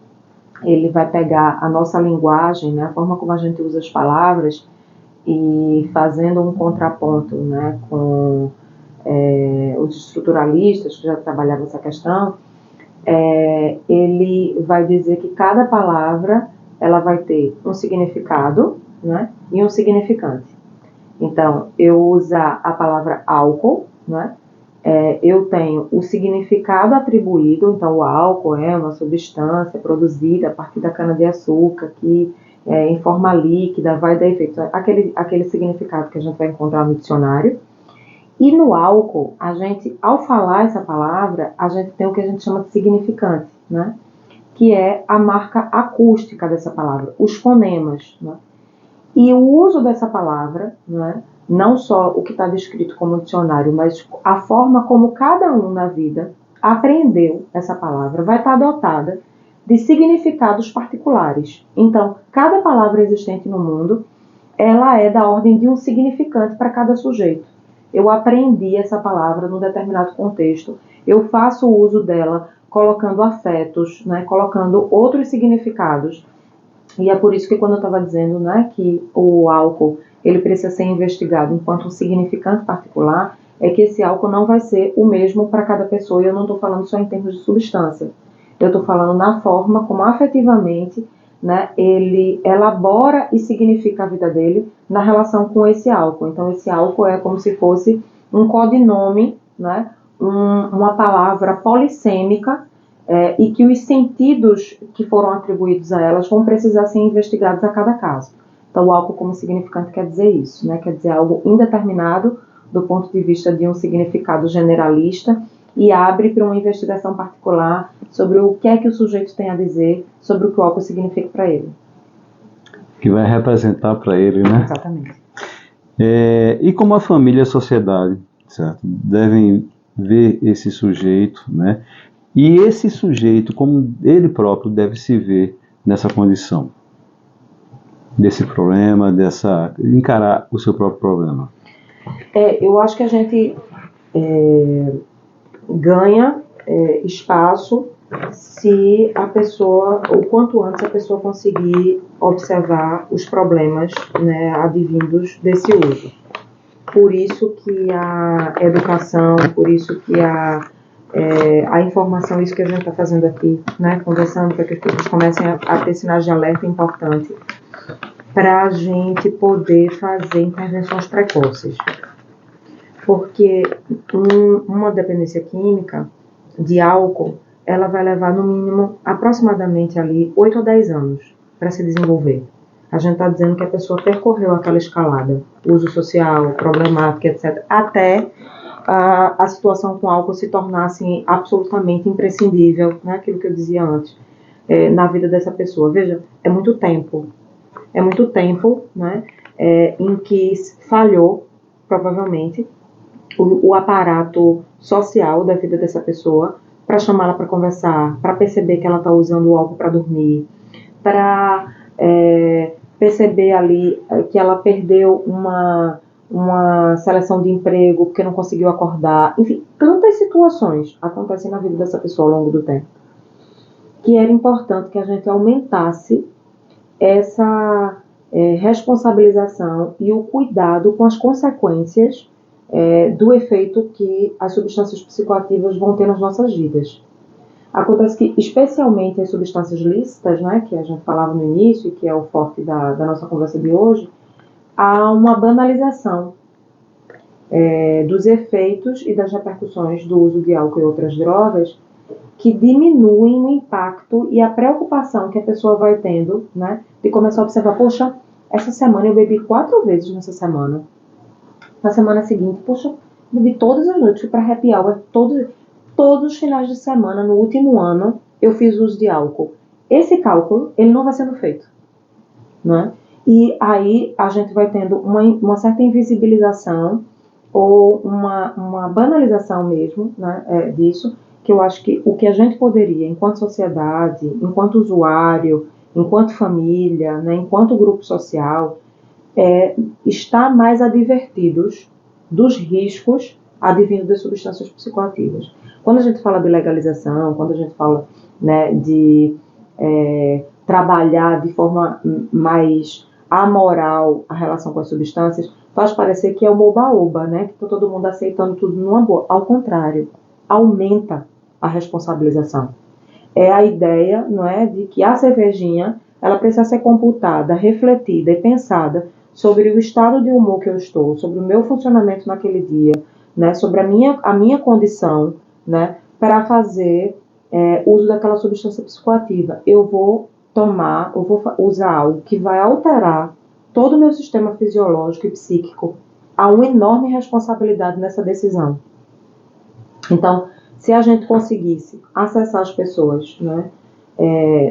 ele vai pegar a nossa linguagem, né, a forma como a gente usa as palavras, e fazendo um contraponto, né, com os estruturalistas que já trabalhavam essa questão, ele vai dizer que cada palavra ela vai ter um significado, né, e um significante. Então, eu usar a palavra álcool, né, eu tenho o significado atribuído, então o álcool é uma substância produzida a partir da cana-de-açúcar, que em forma líquida vai dar efeito, aquele significado que a gente vai encontrar no dicionário. E no álcool, a gente, ao falar essa palavra, a gente tem o que a gente chama de significante, né? Que é a marca acústica dessa palavra, os fonemas, né? E o uso dessa palavra, né, não só o que está descrito como dicionário, mas a forma como cada um na vida aprendeu essa palavra vai estar dotada de significados particulares. Então, cada palavra existente no mundo, ela é da ordem de um significante para cada sujeito. Eu aprendi essa palavra num determinado contexto, eu faço uso dela colocando afetos, né, colocando outros significados. E é por isso que quando eu estava dizendo, né, que o álcool ele precisa ser investigado enquanto um significante particular, é que esse álcool não vai ser o mesmo para cada pessoa, e eu não estou falando só em termos de substância. Eu estou falando na forma como afetivamente, né, ele elabora e significa a vida dele na relação com esse álcool. Então esse álcool é como se fosse um codinome, né, uma palavra polissêmica, e que os sentidos que foram atribuídos a elas vão precisar ser investigados a cada caso. Então o álcool como significante quer dizer isso, né, quer dizer algo indeterminado do ponto de vista de um significado generalista, e abre para uma investigação particular sobre o que é que o sujeito tem a dizer sobre o que o álcool significa para ele. Que vai representar para ele, né? Exatamente. E como a família e a sociedade, certo, devem ver esse sujeito, né? E esse sujeito, como ele próprio deve se ver nessa condição, desse problema, encarar o seu próprio problema. Eu acho que a gente ganha espaço se a pessoa, o quanto antes a pessoa conseguir observar os problemas, né, advindos desse uso. Por isso que a educação, por isso que a informação, isso que a gente está fazendo aqui, né, conversando para que as pessoas comecem a ter sinais de alerta importante para a gente poder fazer intervenções precoces. Porque uma dependência química de álcool, ela vai levar no mínimo aproximadamente ali 8 a 10 anos para se desenvolver. A gente está dizendo que a pessoa percorreu aquela escalada, uso social, problemática, etc., até a situação com álcool se tornar assim, absolutamente imprescindível, né? Aquilo que eu dizia antes, na vida dessa pessoa. Veja, é muito tempo, né? Em que falhou, provavelmente, o aparato social da vida dessa pessoa para chamá-la para conversar, para perceber que ela está usando o álcool para dormir, para perceber ali que ela perdeu uma seleção de emprego porque não conseguiu acordar. Enfim, tantas situações acontecem na vida dessa pessoa ao longo do tempo que era importante que a gente aumentasse essa responsabilização e o cuidado com as consequências do efeito que as substâncias psicoativas vão ter nas nossas vidas. Acontece que, especialmente as substâncias lícitas, né, que a gente falava no início e que é o forte da nossa conversa de hoje, há uma banalização dos efeitos e das repercussões do uso de álcool e outras drogas que diminuem o impacto e a preocupação que a pessoa vai tendo, né, de começar a observar, poxa, essa semana eu bebi 4 vezes nessa semana. Na semana seguinte, poxa, bebi todas as noites, fui para happy hour, todos os finais de semana, no último ano, eu fiz uso de álcool. Esse cálculo, ele não vai sendo feito, né? E aí a gente vai tendo uma certa invisibilização ou uma banalização mesmo, né, disso, que eu acho que o que a gente poderia, enquanto sociedade, enquanto usuário, enquanto família, né, enquanto grupo social, estar mais advertidos dos riscos advindos das substâncias psicoativas. Quando a gente fala de legalização, quando a gente fala, né, de trabalhar de forma mais amoral a relação com as substâncias, faz parecer que é o oba-oba, né? Que está todo mundo aceitando tudo numa boa. Ao contrário, aumenta a responsabilização. É a ideia, não é, de que a cervejinha ela precisa ser computada, refletida e pensada sobre o estado de humor que eu estou, sobre o meu funcionamento naquele dia, né, sobre a minha condição, né, para fazer uso daquela substância psicoativa. Eu vou usar algo que vai alterar todo o meu sistema fisiológico e psíquico. Há uma enorme responsabilidade nessa decisão. Então, se a gente conseguisse acessar as pessoas, né,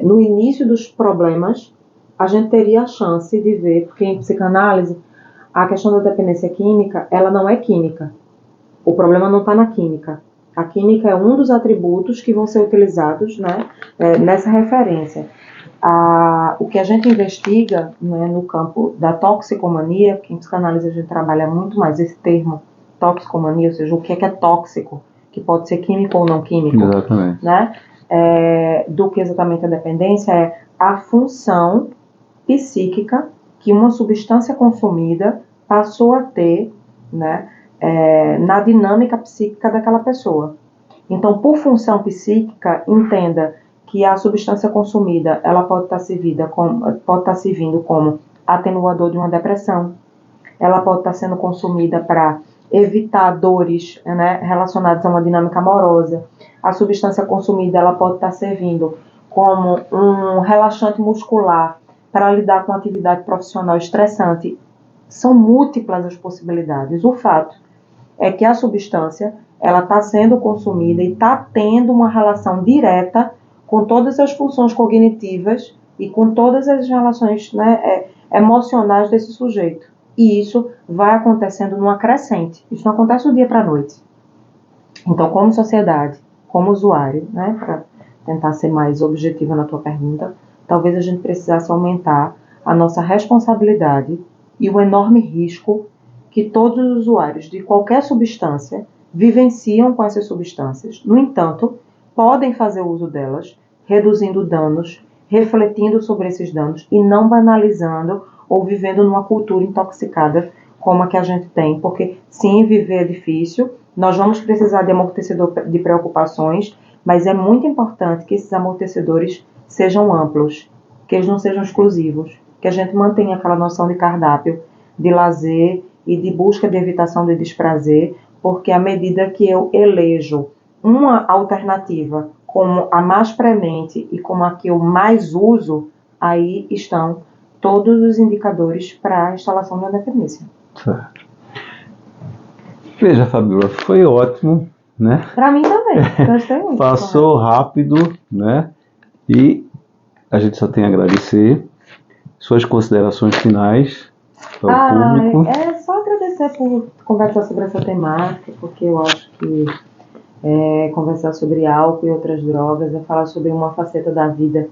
no início dos problemas, a gente teria a chance de ver, porque em psicanálise, a questão da dependência química, ela não é química. O problema não está na química. A química é um dos atributos que vão ser utilizados, né, nessa referência. O que a gente investiga, né, no campo da toxicomania, que em psicanálise a gente trabalha muito mais esse termo toxicomania, ou seja, o que é tóxico, que pode ser químico ou não químico, Exatamente. né, do que exatamente a dependência, é a função psíquica que uma substância consumida passou a ter, né, na dinâmica psíquica daquela pessoa. Então, por função psíquica, entenda que a substância consumida ela pode estar servindo como atenuador de uma depressão, ela pode estar sendo consumida para evitar dores, né, relacionadas a uma dinâmica amorosa. A substância consumida ela pode estar servindo como um relaxante muscular para lidar com atividade profissional estressante. São múltiplas as possibilidades. O fato é que a substância ela está sendo consumida e está tendo uma relação direta com todas as funções cognitivas e com todas as relações, né, emocionais desse sujeito. E isso vai acontecendo numa crescente. Isso não acontece do dia para a noite. Então, como sociedade, como usuário, né, para tentar ser mais objetiva na tua pergunta, talvez a gente precisasse aumentar a nossa responsabilidade e o enorme risco que todos os usuários de qualquer substância vivenciam com essas substâncias. No entanto, podem fazer uso delas, reduzindo danos, refletindo sobre esses danos e não banalizando ou vivendo numa cultura intoxicada como a que a gente tem, porque sim, viver é difícil, nós vamos precisar de amortecedor de preocupações, mas é muito importante que esses amortecedores sejam amplos, que eles não sejam exclusivos, que a gente mantenha aquela noção de cardápio, de lazer e de busca de evitação de desprazer, porque à medida que eu elejo uma alternativa como a mais premente e como a que eu mais uso, aí estão todos os indicadores para a instalação da dependência. Certo. Veja, Fabiola, foi ótimo, né? Para mim também, gostei muito. Passou rápido, né? E a gente só tem a agradecer. Suas considerações finais para o público. É só agradecer por conversar sobre essa temática, porque eu acho que conversar sobre álcool e outras drogas é falar sobre uma faceta da vida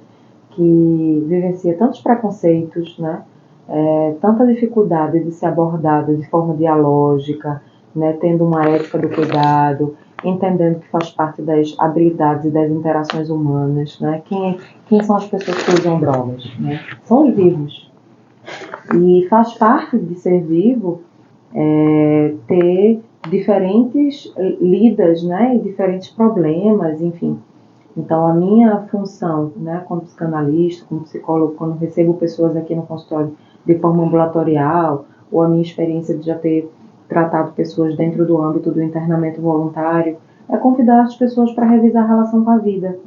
que vivencia tantos preconceitos, né? Tanta dificuldade de ser abordada de forma dialógica, né? Tendo uma ética do cuidado, entendendo que faz parte das habilidades e das interações humanas, né? Quem são as pessoas que usam drogas, né? São os vivos. E faz parte de ser vivo ter diferentes lidas, né? E diferentes problemas, enfim. Então, a minha função, né, como psicanalista, como psicólogo, quando recebo pessoas aqui no consultório de forma ambulatorial, ou a minha experiência de já ter tratado pessoas dentro do âmbito do internamento voluntário, é convidar as pessoas para revisar a relação com a vida.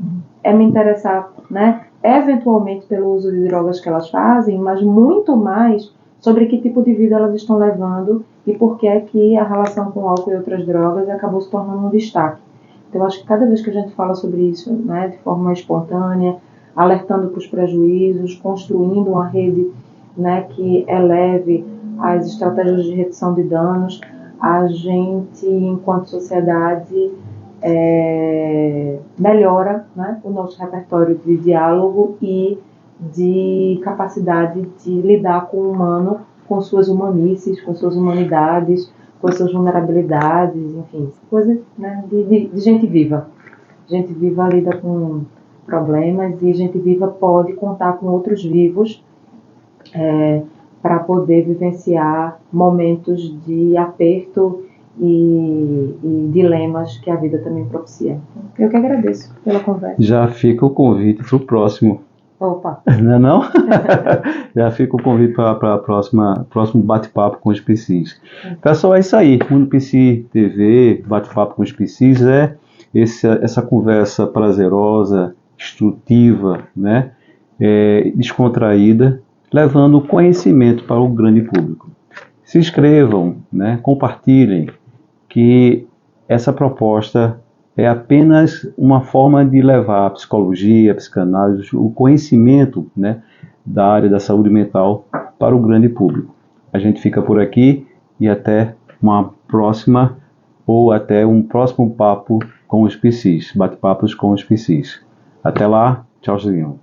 É me interessar, né, eventualmente pelo uso de drogas que elas fazem, mas muito mais sobre que tipo de vida elas estão levando e por que é que a relação com álcool e outras drogas acabou se tornando um destaque. Então, eu acho que cada vez que a gente fala sobre isso, né, de forma espontânea, alertando para os prejuízos, construindo uma rede, né, que eleve as estratégias de redução de danos, a gente, enquanto sociedade, melhora, né, o nosso repertório de diálogo e de capacidade de lidar com o humano, com suas humanices, com suas humanidades, com as suas vulnerabilidades, enfim, coisa, né, de gente viva. Gente viva lida com problemas e gente viva pode contar com outros vivos para poder vivenciar momentos de aperto e dilemas que a vida também propicia. Eu que agradeço pela conversa. Já fica o convite para o próximo. Opa! Não é não? Já fica o convite para próximo bate-papo com os PCs. Pessoal, é isso aí. Mundo PC TV, bate-papo com os PCs, essa conversa prazerosa, instrutiva, né? Descontraída, levando conhecimento para o grande público. Se inscrevam, né? Compartilhem, que essa proposta é apenas uma forma de levar a psicologia, a psicanálise, o conhecimento, né, da área da saúde mental para o grande público. A gente fica por aqui e até uma próxima ou até um próximo papo com os PCs, bate-papos com os PCs. Até lá, tchauzinho.